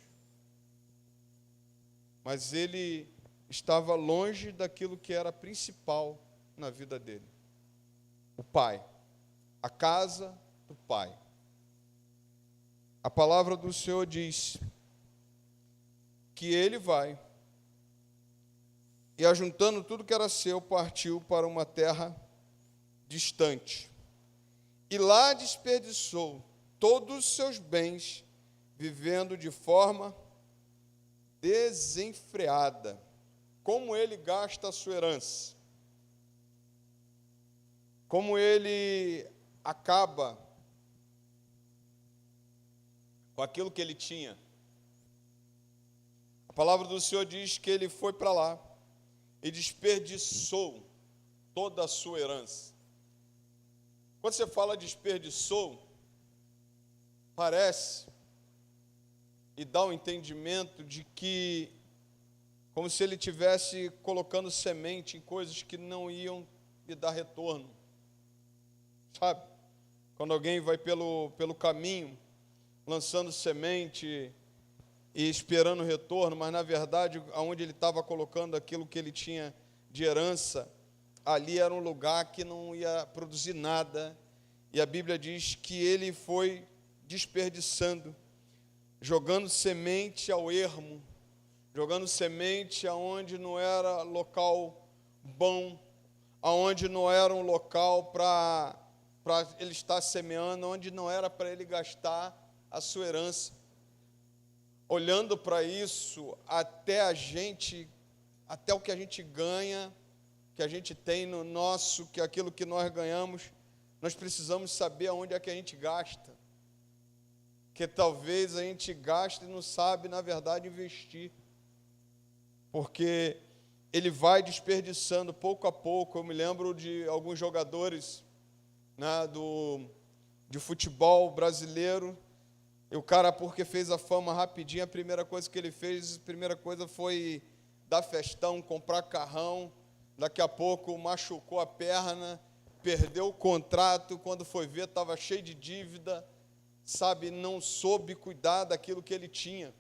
Mas ele estava longe daquilo que era principal na vida dele. O Pai, a casa do Pai. A palavra do Senhor diz que ele vai, e ajuntando tudo que era seu, partiu para uma terra distante. E lá desperdiçou todos os seus bens, vivendo de forma desenfreada. Como ele gasta a sua herança. Como ele acaba com aquilo que ele tinha. A palavra do Senhor diz que ele foi para lá e desperdiçou toda a sua herança. Quando você fala desperdiçou, parece e dá um entendimento de que, como se ele estivesse colocando semente em coisas que não iam lhe dar retorno. Sabe? Quando alguém vai pelo caminho, lançando semente e esperando retorno, mas na verdade, aonde ele estava colocando aquilo que ele tinha de herança, ali era um lugar que não ia produzir nada, e a Bíblia diz que ele foi desperdiçando, jogando semente ao ermo, jogando semente aonde não era local bom, aonde não era um local para ele estar semeando, onde não era para ele gastar a sua herança. Olhando para isso, até o que a gente ganha, que a gente tem no nosso, que aquilo que nós ganhamos, nós precisamos saber aonde é que a gente gasta. Que talvez a gente gaste e não sabe, na verdade, investir. Porque ele vai desperdiçando pouco a pouco. Eu me lembro de alguns jogadores, né, do de futebol brasileiro. E o cara, porque fez a fama rapidinho, a primeira coisa que ele fez, foi dar festão, comprar carrão. Daqui a pouco machucou a perna, perdeu o contrato, quando foi ver estava cheio de dívida, sabe, não soube cuidar daquilo que ele tinha.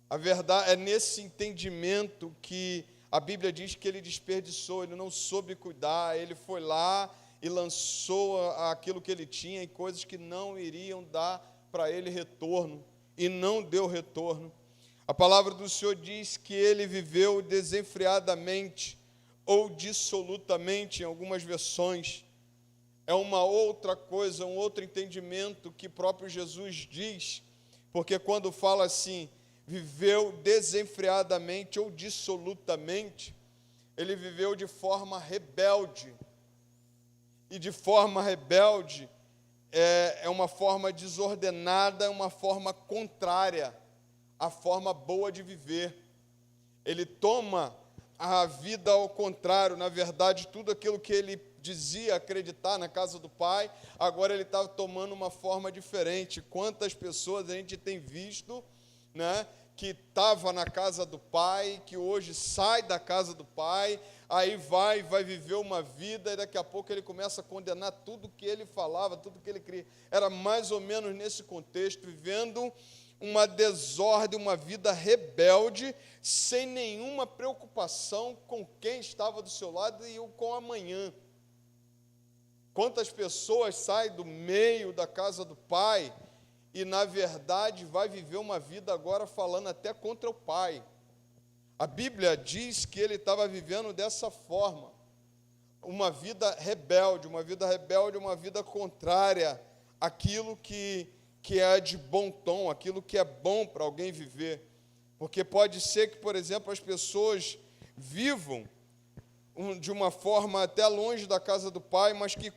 A verdade é nesse entendimento que a Bíblia diz que ele desperdiçou, ele não soube cuidar, ele foi lá e lançou aquilo que ele tinha em coisas que não iriam dar para ele retorno, e não deu retorno. A palavra do Senhor diz que ele viveu desenfreadamente, ou dissolutamente, em algumas versões. É uma outra coisa, um outro entendimento que próprio Jesus diz, porque quando fala assim, viveu desenfreadamente ou dissolutamente, ele viveu de forma rebelde. E de forma rebelde é uma forma desordenada, é uma forma contrária à forma boa de viver. Ele toma a vida ao contrário, na verdade, tudo aquilo que ele dizia acreditar na casa do Pai, agora ele estava tomando uma forma diferente. Quantas pessoas a gente tem visto, né, que estava na casa do Pai, que hoje sai da casa do Pai, aí vai viver uma vida, e daqui a pouco ele começa a condenar tudo que ele falava, tudo que ele queria. Era mais ou menos nesse contexto, vivendo uma desordem, uma vida rebelde, sem nenhuma preocupação com quem estava do seu lado e com amanhã. Quantas pessoas saem do meio da casa do Pai e, na verdade, vai viver uma vida agora falando até contra o Pai. A Bíblia diz que ele estava vivendo dessa forma, uma vida rebelde, uma vida contrária àquilo que é de bom tom, aquilo que é bom para alguém viver. Porque pode ser que, por exemplo, as pessoas vivam de uma forma até longe da casa do Pai, mas que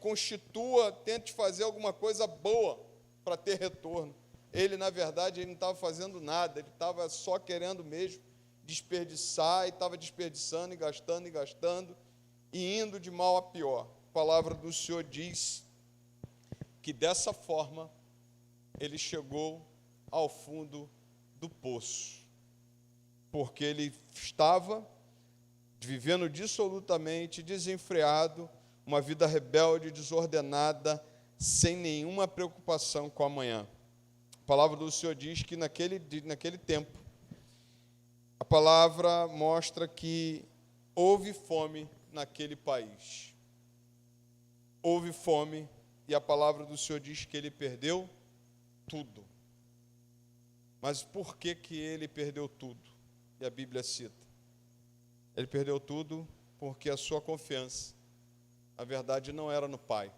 tente fazer alguma coisa boa para ter retorno. Ele, na verdade, ele não estava fazendo nada, ele estava só querendo mesmo desperdiçar, e estava desperdiçando e gastando, e indo de mal a pior. A palavra do Senhor diz que dessa forma ele chegou ao fundo do poço, porque ele estava vivendo dissolutamente, desenfreado, uma vida rebelde, desordenada, sem nenhuma preocupação com o amanhã. A palavra do Senhor diz que naquele tempo, a palavra mostra que houve fome naquele país. Houve fome, e a palavra do Senhor diz que ele perdeu tudo. Mas por que ele perdeu tudo? E a Bíblia cita. Ele perdeu tudo porque a sua confiança, a verdade, não era no Pai.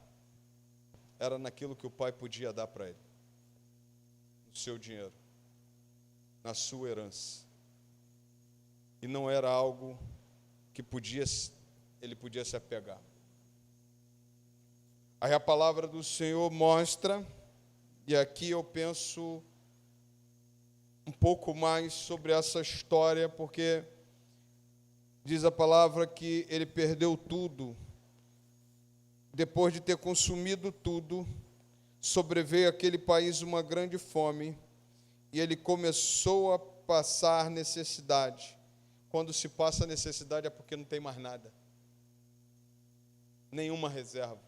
Era naquilo que o Pai podia dar para ele. No seu dinheiro. Na sua herança. E não era algo que ele podia se apegar. Aí a palavra do Senhor mostra, e aqui eu penso um pouco mais sobre essa história, porque diz a palavra que ele perdeu tudo. Depois de ter consumido tudo, sobreveio àquele país uma grande fome, e ele começou a passar necessidade. Quando se passa necessidade é porque não tem mais nada. Nenhuma reserva.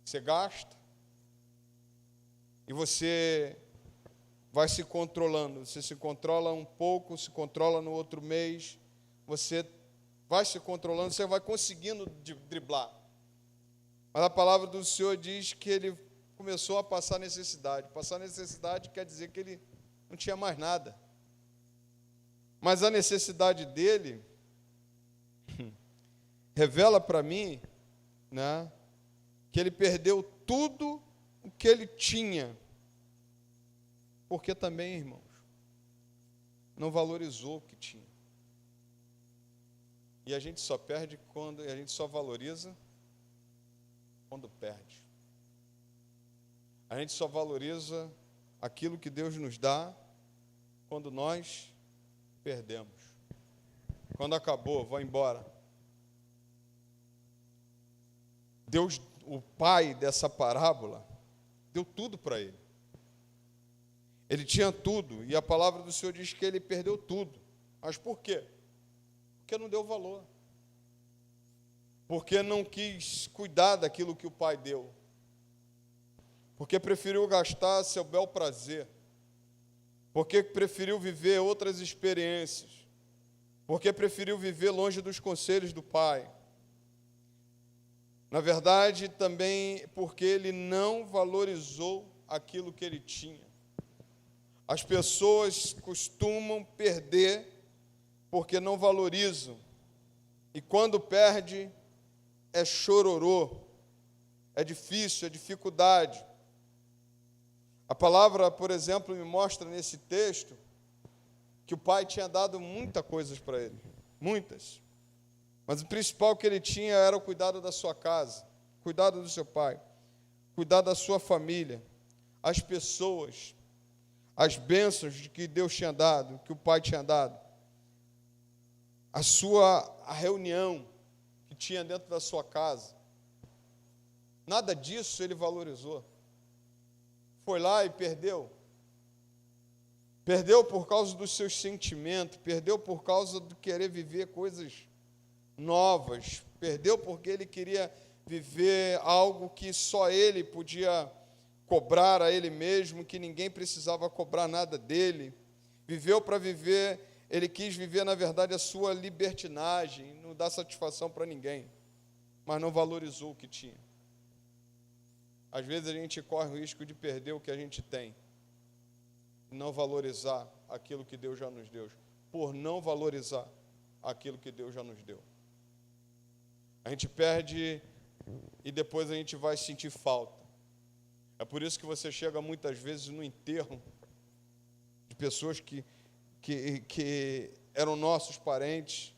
Você gasta, e você vai se controlando. Você se controla um pouco, se controla no outro mês, você vai se controlando, você vai conseguindo driblar. Mas a palavra do Senhor diz que ele começou a passar necessidade. Passar necessidade quer dizer que ele não tinha mais nada. Mas a necessidade dele revela para mim, né, que ele perdeu tudo o que ele tinha. Porque também, irmãos, não valorizou o que tinha. E a gente só perde quando, a gente só valoriza quando perde. A gente só valoriza aquilo que Deus nos dá quando nós perdemos. Quando acabou, vai embora. o pai dessa parábola deu tudo para ele. Ele tinha tudo, e a palavra do Senhor diz que ele perdeu tudo. Mas por quê? Porque não deu valor. Porque não quis cuidar daquilo que o pai deu. Porque preferiu gastar seu bel prazer. Porque preferiu viver outras experiências. Porque preferiu viver longe dos conselhos do pai. Na verdade, também porque ele não valorizou aquilo que ele tinha. As pessoas costumam perder porque não valorizam. E quando perde, é chororô, é difícil, é dificuldade. A palavra, por exemplo, me mostra nesse texto que o pai tinha dado muitas coisas para ele, muitas. Mas o principal que ele tinha era o cuidado da sua casa, cuidado do seu pai, cuidado da sua família, as pessoas, as bênçãos de que Deus tinha dado, que o pai tinha dado, a reunião que tinha dentro da sua casa. Nada disso ele valorizou. Foi lá e perdeu. Perdeu por causa dos seus sentimentos, perdeu por causa de querer viver coisas novas, perdeu porque ele queria viver algo que só ele podia cobrar a ele mesmo, que ninguém precisava cobrar nada dele. Viveu para viver, ele quis viver, na verdade, a sua libertinagem, não dar satisfação para ninguém, mas não valorizou o que tinha. Às vezes a gente corre o risco de perder o que a gente tem, não valorizar aquilo que Deus já nos deu, por não valorizar aquilo que Deus já nos deu. A gente perde e depois a gente vai sentir falta. É por isso que você chega muitas vezes no enterro de pessoas que eram nossos parentes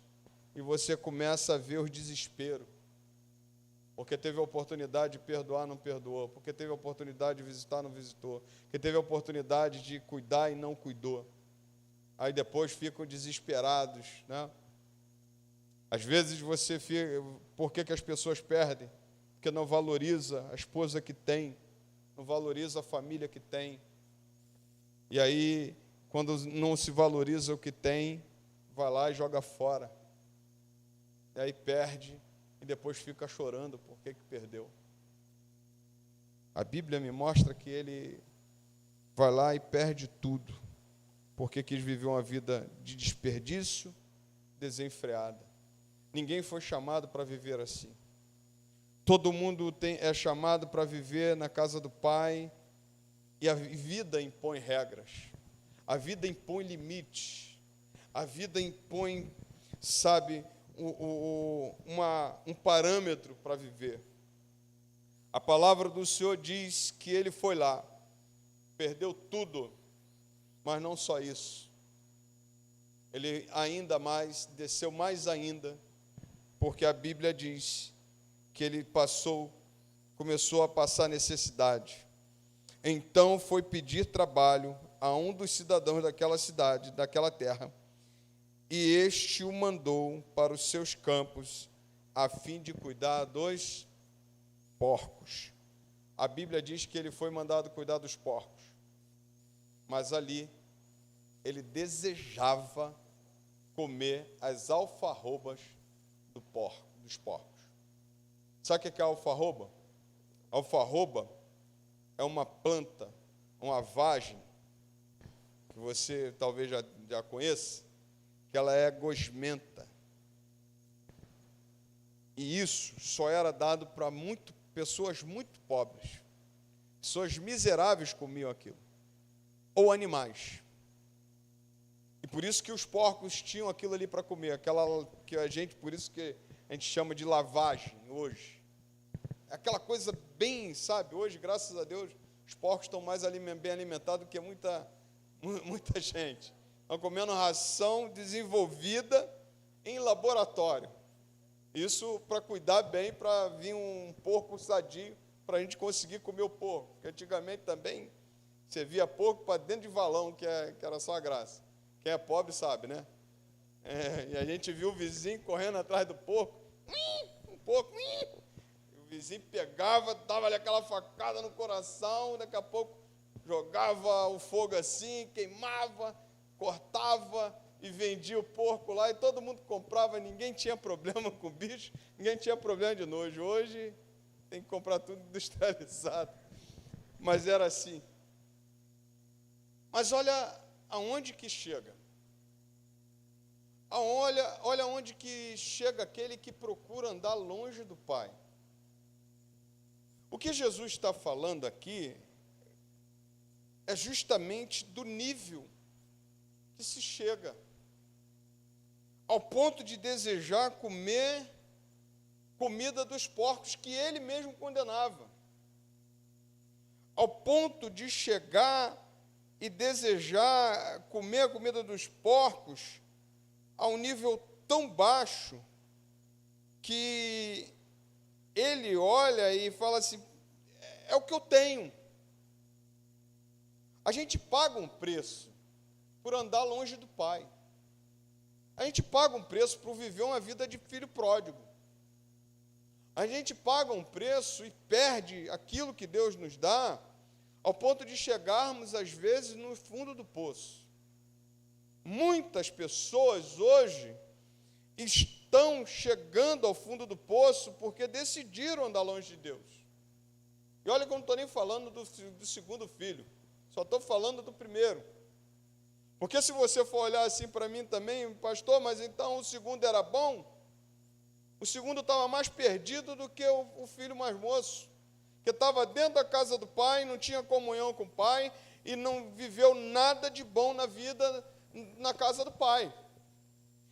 e você começa a ver o desespero. Porque teve a oportunidade de perdoar, não perdoou. Porque teve a oportunidade de visitar, não visitou. Porque teve a oportunidade de cuidar e não cuidou. Aí depois ficam desesperados, né? Às vezes você fica... Por que as pessoas perdem? Porque não valoriza a esposa que tem, não valoriza a família que tem. E aí, quando não se valoriza o que tem, vai lá e joga fora. E aí perde... e depois fica chorando porque que perdeu. A Bíblia me mostra que ele vai lá e perde tudo, porque quis viver uma vida de desperdício, desenfreada. Ninguém foi chamado para viver assim. Todo mundo é chamado para viver na casa do Pai, e a vida impõe regras, a vida impõe limites, a vida impõe, sabe, um parâmetro para viver. A palavra do Senhor diz que ele foi lá, perdeu tudo, mas não só isso. Ele ainda mais, desceu mais ainda, porque a Bíblia diz que ele começou a passar necessidade. Então foi pedir trabalho a um dos cidadãos daquela cidade, daquela terra, e este o mandou para os seus campos, a fim de cuidar dos porcos. A Bíblia diz que ele foi mandado cuidar dos porcos, mas ali ele desejava comer as alfarrobas dos porcos. Sabe o que é alfarroba? Alfarroba é uma planta, uma vagem, que você talvez já conheça, que ela é gosmenta. E isso só era dado para pessoas muito pobres. Pessoas miseráveis comiam aquilo. Ou animais. E por isso que os porcos tinham aquilo ali para comer. Por isso que a gente chama de lavagem hoje. É aquela coisa bem, sabe, hoje, graças a Deus, os porcos estão mais bem alimentados do que muita gente. Estão comendo ração desenvolvida em laboratório. Isso para cuidar bem, para vir um porco sadio, para a gente conseguir comer o porco. Porque antigamente também você via porco para dentro de valão, que era só a graça. Quem é pobre sabe, né? E a gente viu o vizinho correndo atrás do porco. Um porco. vizinho pegava, dava-lhe aquela facada no coração, daqui a pouco jogava o fogo assim, queimava, cortava e vendia o porco lá, e todo mundo comprava, ninguém tinha problema com o bicho, ninguém tinha problema de nojo. Hoje tem que comprar tudo industrializado, mas era assim. Mas olha aonde que chega. Olha onde que chega aquele que procura andar longe do Pai. O que Jesus está falando aqui é justamente do nível que se chega, ao ponto de desejar comer comida dos porcos que ele mesmo condenava, ao ponto de chegar e desejar comer a comida dos porcos a um nível tão baixo que ele olha e fala assim, é o que eu tenho. A gente paga um preço por andar longe do Pai. A gente paga um preço por viver uma vida de filho pródigo. A gente paga um preço e perde aquilo que Deus nos dá, ao ponto de chegarmos, às vezes, no fundo do poço. Muitas pessoas hoje estão chegando ao fundo do poço porque decidiram andar longe de Deus. E olha que eu não estou nem falando do segundo filho, só estou falando do primeiro. Porque se você for olhar assim para mim também, pastor, mas então o segundo era bom? O segundo estava mais perdido do que o filho mais moço, que estava dentro da casa do pai, não tinha comunhão com o pai e não viveu nada de bom na vida na casa do pai.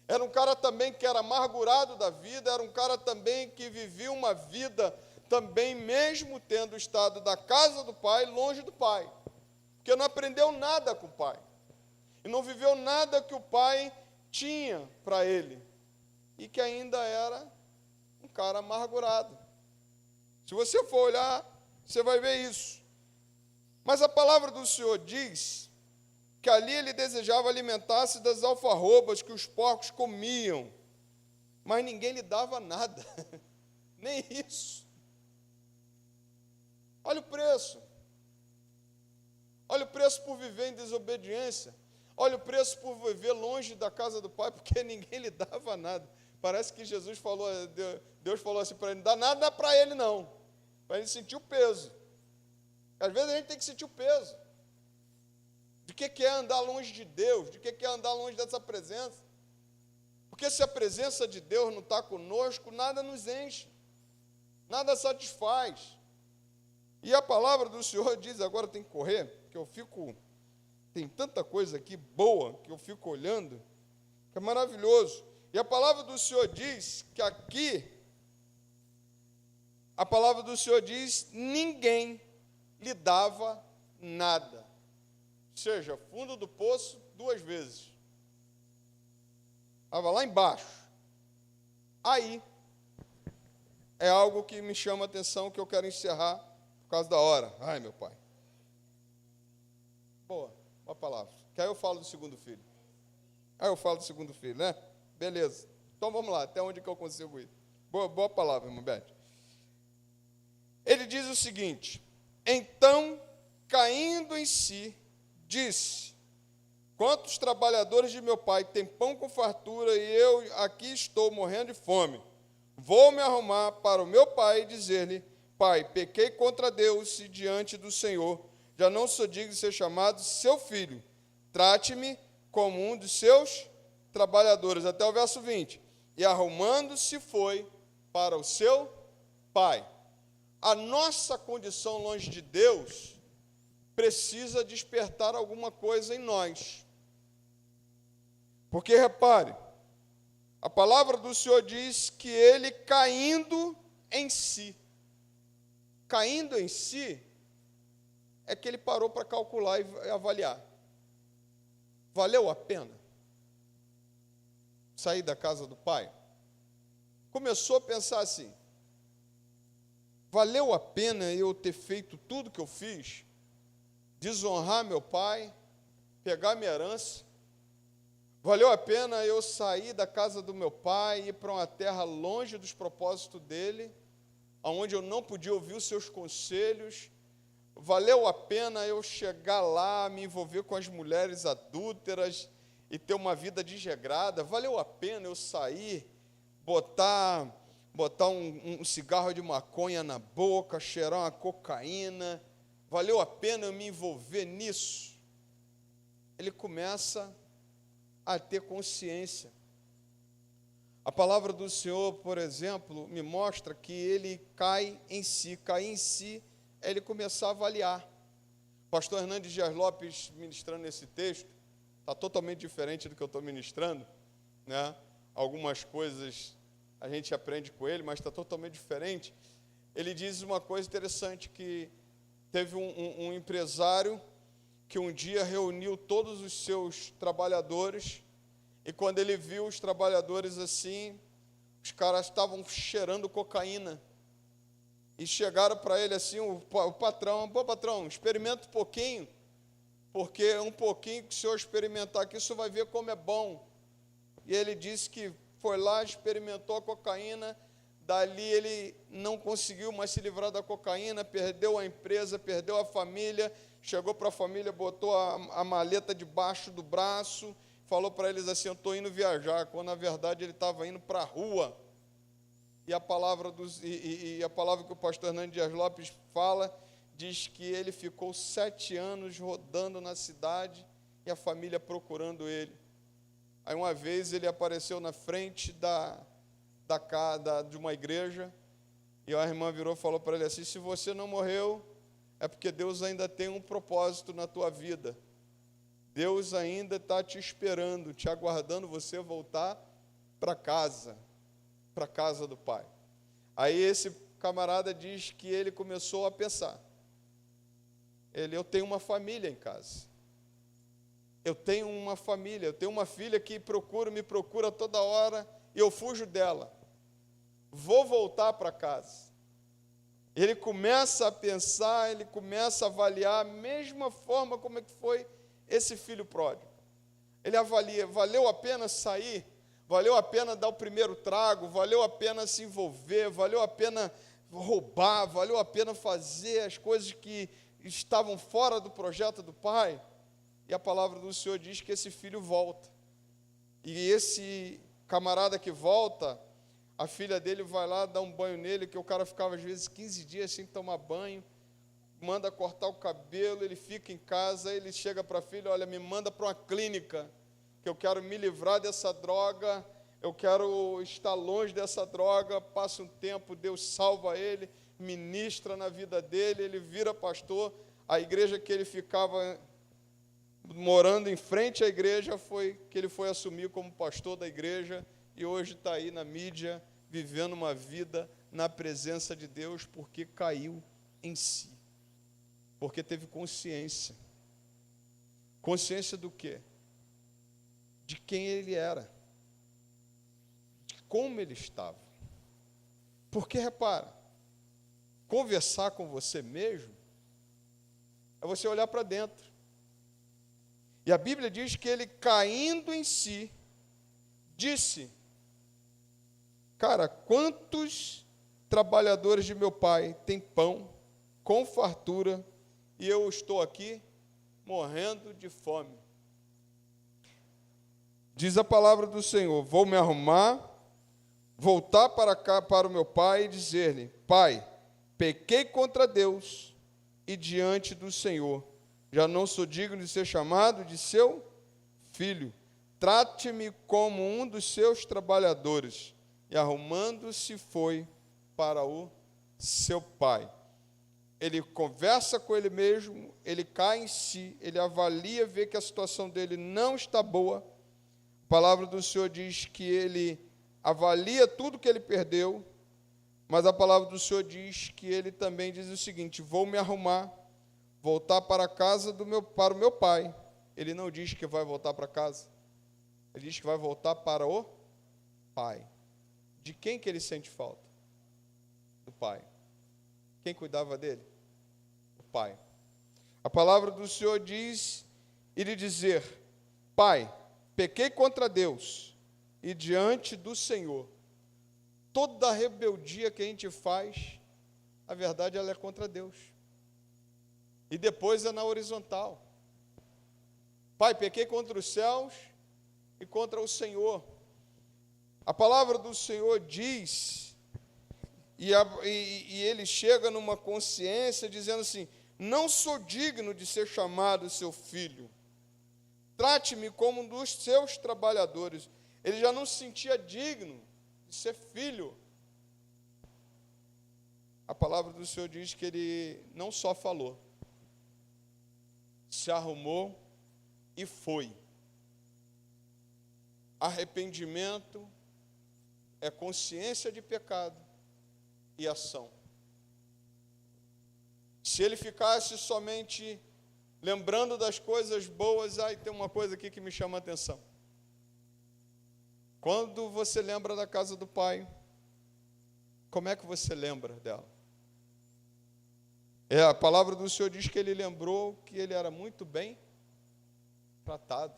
Era um cara também que era amargurado da vida, era um cara também que vivia uma vida também mesmo tendo estado da casa do pai, longe do pai, porque não aprendeu nada com o pai, e não viveu nada que o pai tinha para ele, e que ainda era um cara amargurado. Se você for olhar, você vai ver isso. Mas a palavra do Senhor diz que ali ele desejava alimentar-se das alfarrobas que os porcos comiam, mas ninguém lhe dava nada, nem isso. Olha o preço. Olha o preço por viver em desobediência. Olha o preço por viver longe da casa do Pai, porque ninguém lhe dava nada. Parece que Jesus falou, Deus falou assim para ele, não dá nada para ele não, para ele sentir o peso. Às vezes a gente tem que sentir o peso. De que é andar longe de Deus, de que é andar longe dessa presença. Porque se a presença de Deus não está conosco, nada nos enche, nada satisfaz. E a palavra do Senhor diz, agora tem que correr, que tem tanta coisa aqui boa, que eu fico olhando, que é maravilhoso. E a palavra do Senhor diz que aqui, a palavra do Senhor diz, ninguém lhe dava nada. Ou seja, fundo do poço 2 vezes. Estava lá embaixo. Aí, é algo que me chama a atenção, que eu quero encerrar por causa da hora. Ai, meu pai. Boa palavra. Que aí eu falo do segundo filho. Aí eu falo do segundo filho, né? Beleza. Então vamos lá, até onde que eu consigo ir. Boa palavra, irmão Bete. Ele diz o seguinte, então, caindo em si, disse, quantos trabalhadores de meu pai têm pão com fartura e eu aqui estou morrendo de fome? Vou me arrumar para o meu pai e dizer-lhe, pai, pequei contra Deus e diante do Senhor, já não sou digno de ser chamado seu filho. Trate-me como um dos seus trabalhadores. Até o verso 20. E arrumando-se foi para o seu pai. A nossa condição longe de Deus precisa despertar alguma coisa em nós. Porque, repare, a palavra do Senhor diz que ele caindo em si. Caindo em si é que ele parou para calcular e avaliar. Valeu a pena sair da casa do pai? Começou a pensar assim, valeu a pena eu ter feito tudo que eu fiz? Desonrar meu pai, pegar minha herança? Valeu a pena eu sair da casa do meu pai e ir para uma terra longe dos propósitos dele? onde eu não podia ouvir os seus conselhos. Valeu a pena eu chegar lá, me envolver com as mulheres adúlteras e ter uma vida desregrada? Valeu a pena eu sair, botar um cigarro de maconha na boca, cheirar uma cocaína? Valeu a pena eu me envolver nisso? Ele começa a ter consciência. A palavra do Senhor, por exemplo, me mostra que ele cai em si. Cair em si é ele começar a avaliar. O pastor Hernandes Dias Lopes, ministrando esse texto, está totalmente diferente do que eu estou ministrando, né? Algumas coisas a gente aprende com ele, mas está totalmente diferente. Ele diz uma coisa interessante, que teve um empresário que um dia reuniu todos os seus trabalhadores, e quando ele viu os trabalhadores assim, os caras estavam cheirando cocaína, e chegaram para ele assim, o patrão: pô, patrão, experimenta um pouquinho, porque um pouquinho que o senhor experimentar aqui, o senhor vai ver como é bom. E ele disse que foi lá, experimentou a cocaína, dali ele não conseguiu mais se livrar da cocaína, perdeu a empresa, perdeu a família, chegou para a família, botou a maleta debaixo do braço, falou para eles assim: eu estou indo viajar, quando na verdade ele estava indo para a rua. E a palavra que o pastor Hernandes Dias Lopes fala, diz que ele ficou 7 anos rodando na cidade e a família procurando ele. Aí uma vez ele apareceu na frente de uma igreja, e a irmã virou e falou para ele assim: se você não morreu, é porque Deus ainda tem um propósito na tua vida. Deus ainda está te esperando, te aguardando você voltar para casa do Pai. Aí esse camarada diz que ele começou a pensar: eu tenho uma família em casa, eu tenho uma família, eu tenho uma filha que me procura toda hora, e eu fujo dela, vou voltar para casa. Ele começa a pensar, ele começa a avaliar, a mesma forma como é que foi esse filho pródigo. Ele avalia: valeu a pena sair? Valeu a pena dar o primeiro trago? Valeu a pena se envolver? Valeu a pena roubar? Valeu a pena fazer as coisas que estavam fora do projeto do pai? E a palavra do Senhor diz que esse filho volta. E esse camarada que volta, a filha dele vai lá dar um banho nele, que o cara ficava às vezes 15 dias sem tomar banho, manda cortar o cabelo, ele fica em casa, ele chega para a filha: olha, me manda para uma clínica, que eu quero me livrar dessa droga, eu quero estar longe dessa droga. Passa um tempo, Deus salva ele, ministra na vida dele, ele vira pastor. A igreja que ele ficava morando em frente à igreja foi que ele foi assumir como pastor da igreja, e hoje está aí na mídia, vivendo uma vida na presença de Deus, porque caiu em si, porque teve consciência. Consciência do quê? De quem ele era, de como ele estava. Porque, repara, conversar com você mesmo é você olhar para dentro. E a Bíblia diz que ele, caindo em si, disse: cara, quantos trabalhadores de meu pai têm pão com fartura, e eu estou aqui morrendo de fome? Diz a palavra do Senhor: vou me arrumar, voltar para cá, para o meu pai, e dizer-lhe: pai, pequei contra Deus e diante do Senhor, já não sou digno de ser chamado de seu filho. Trate-me como um dos seus trabalhadores. E arrumando-se foi para o seu pai. Ele conversa com ele mesmo, ele cai em si, ele avalia, vê que a situação dele não está boa. A palavra do Senhor diz que ele avalia tudo que ele perdeu, mas a palavra do Senhor diz que ele também diz o seguinte: vou me arrumar, voltar para a casa para o meu pai. Ele não diz que vai voltar para casa, ele diz que vai voltar para o pai. De quem que ele sente falta? Do pai. Quem cuidava dele? O pai. A palavra do Senhor diz, ele dizer: pai, pequei contra Deus e diante do Senhor. Toda a rebeldia que a gente faz a verdade ela é contra Deus. E depois é na horizontal. Pai, pequei contra os céus e contra o Senhor. A palavra do Senhor diz, e ele chega numa consciência dizendo assim: não sou digno de ser chamado seu filho. Trate-me como um dos seus trabalhadores. Ele já não se sentia digno de ser filho. A palavra do Senhor diz que ele não só falou, se arrumou e foi. Arrependimento é consciência de pecado e ação. Se ele ficasse somente lembrando das coisas boas, tem uma coisa aqui que me chama a atenção. Quando você lembra da casa do Pai, como é que você lembra dela? A palavra do Senhor diz que ele lembrou que ele era muito bem tratado.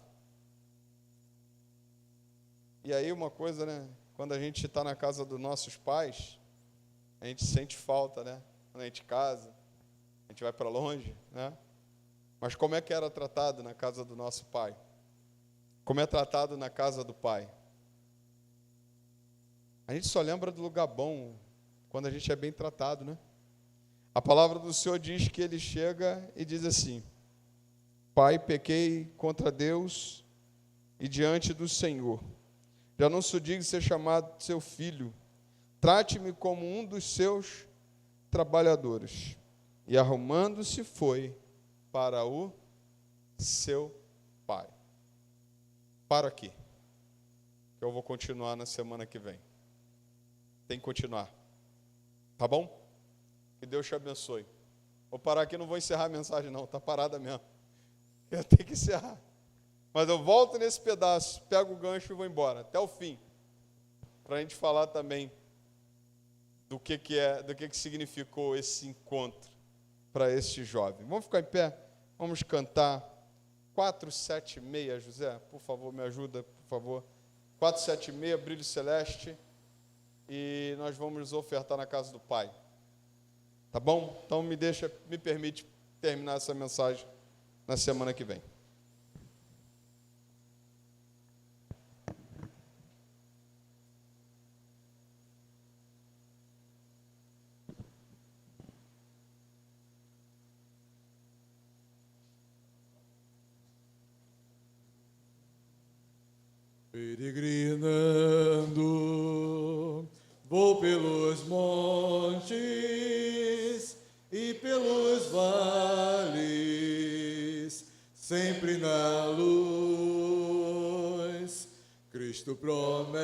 E aí uma coisa, né? Quando a gente está na casa dos nossos pais, a gente sente falta, né? Quando a gente casa, a gente vai para longe, né? Mas como é que era tratado na casa do nosso pai? Como é tratado na casa do pai? A gente só lembra do lugar bom quando a gente é bem tratado, né? A palavra do Senhor diz que ele chega e diz assim: Pai, pequei contra Deus e diante do Senhor. Já não sou digno de ser chamado seu filho. Trate-me como um dos seus trabalhadores. E arrumando-se foi para o seu pai. Para aqui. Que eu vou continuar na semana que vem. Tem que continuar. Tá bom? Que Deus te abençoe. Vou parar aqui, não vou encerrar a mensagem não, está parada mesmo. Eu tenho que encerrar. Mas eu volto nesse pedaço, pego o gancho e vou embora, até o fim. Para a gente falar também do que significou esse encontro para este jovem. Vamos ficar em pé? Vamos cantar 476, José, por favor, me ajuda, por favor. 476, Brilho Celeste. E nós vamos ofertar na casa do Pai. Tá bom? Então me permite terminar essa mensagem na semana que vem. Peregrinando, vou pelos montes e pelos vales, sempre na luz. Cristo promete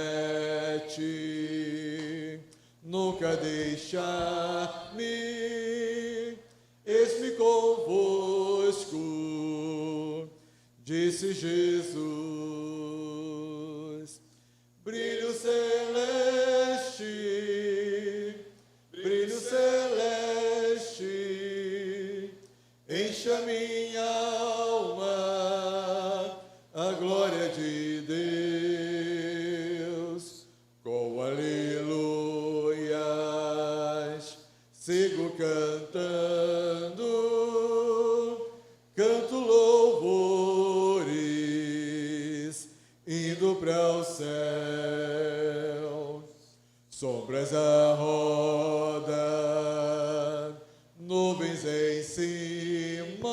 nunca deixar-me, eis-me convosco, disse Jesus. Brilho celeste, enche a minha alma, a glória de Deus. Com aleluias, sigo cantando, canto louvores, indo para o céu. Sombras à roda, nuvens em cima,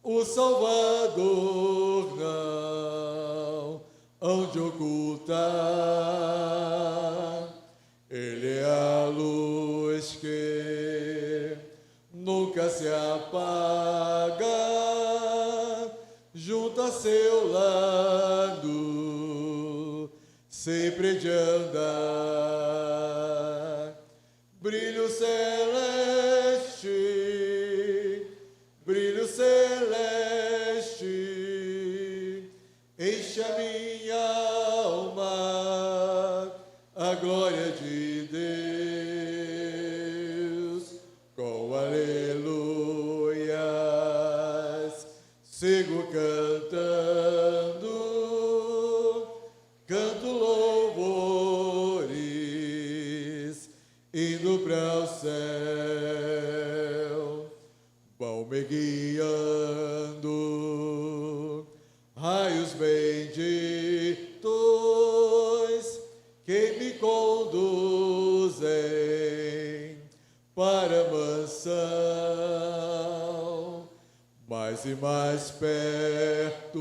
o Salvador não hão de ocultar. Ele é a luz que nunca se apaga, junto a seu lado, sempre de andar. Brilho celeste, enche a minha alma, a glória de Deus. Com aleluias, sigo cantando, canto louvores, indo para guiando, raios benditos que me conduzem para a mansão. Mais e mais perto,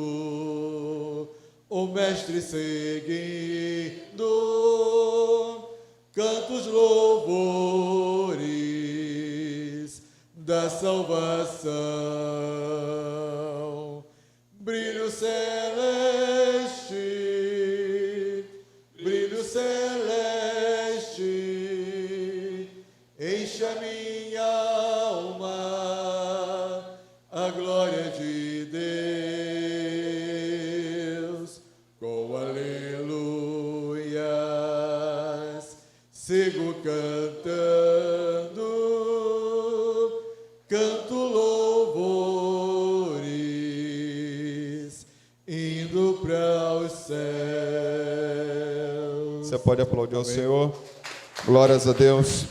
o Mestre seguindo, cantos louvores da salvação. Brilho celeste, enche a minha alma, a glória de Deus. Com aleluias, sigo cantando, canto louvores, indo para os céus. Você pode aplaudir ao Senhor. Glórias a Deus.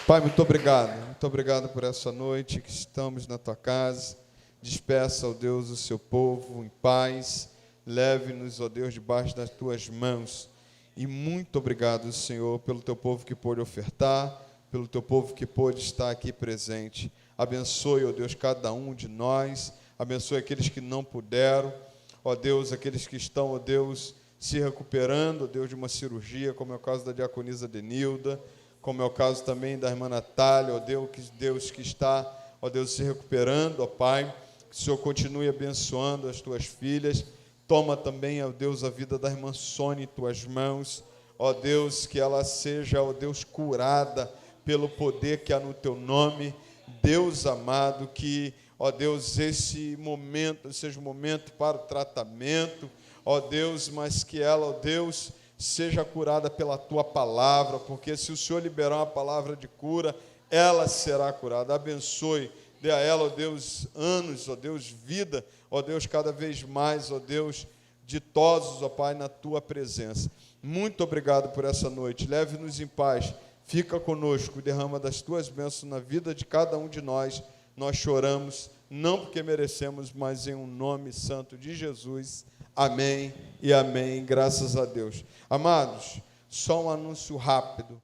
Pai, muito obrigado. Muito obrigado por essa noite que estamos na tua casa. Despeça, ó Deus, o seu povo em paz. Leve-nos, ó Deus, debaixo das tuas mãos. E muito obrigado, Senhor, pelo teu povo que pôde ofertar, pelo teu povo que pôde estar aqui presente. Abençoe, ó Deus, cada um de nós. Abençoe aqueles que não puderam. Ó Deus, aqueles que estão, ó Deus, se recuperando, ó Deus, de uma cirurgia, como é o caso da diaconisa Denilda, como é o caso também da irmã Natália, ó Deus que está, ó Deus, se recuperando, ó Pai, que o Senhor continue abençoando as tuas filhas. Toma também, ó Deus, a vida da irmã Sônia em tuas mãos, ó Deus, que ela seja, ó Deus, curada pelo poder que há no teu nome. Deus amado, que, ó Deus, esse momento seja um momento para o tratamento, ó Deus, mas que ela, ó Deus, seja curada pela tua palavra, porque se o Senhor liberar uma palavra de cura, ela será curada. Abençoe, dê a ela, ó Deus, anos, ó Deus, vida, ó Deus, cada vez mais, ó Deus, ditosos, ó Pai, na tua presença. Muito obrigado por essa noite. Leve-nos em paz, fica conosco, derrama das tuas bênçãos na vida de cada um de nós. Nós choramos, não porque merecemos, mas em um nome santo de Jesus. Amém e amém, graças a Deus. Amados, só um anúncio rápido.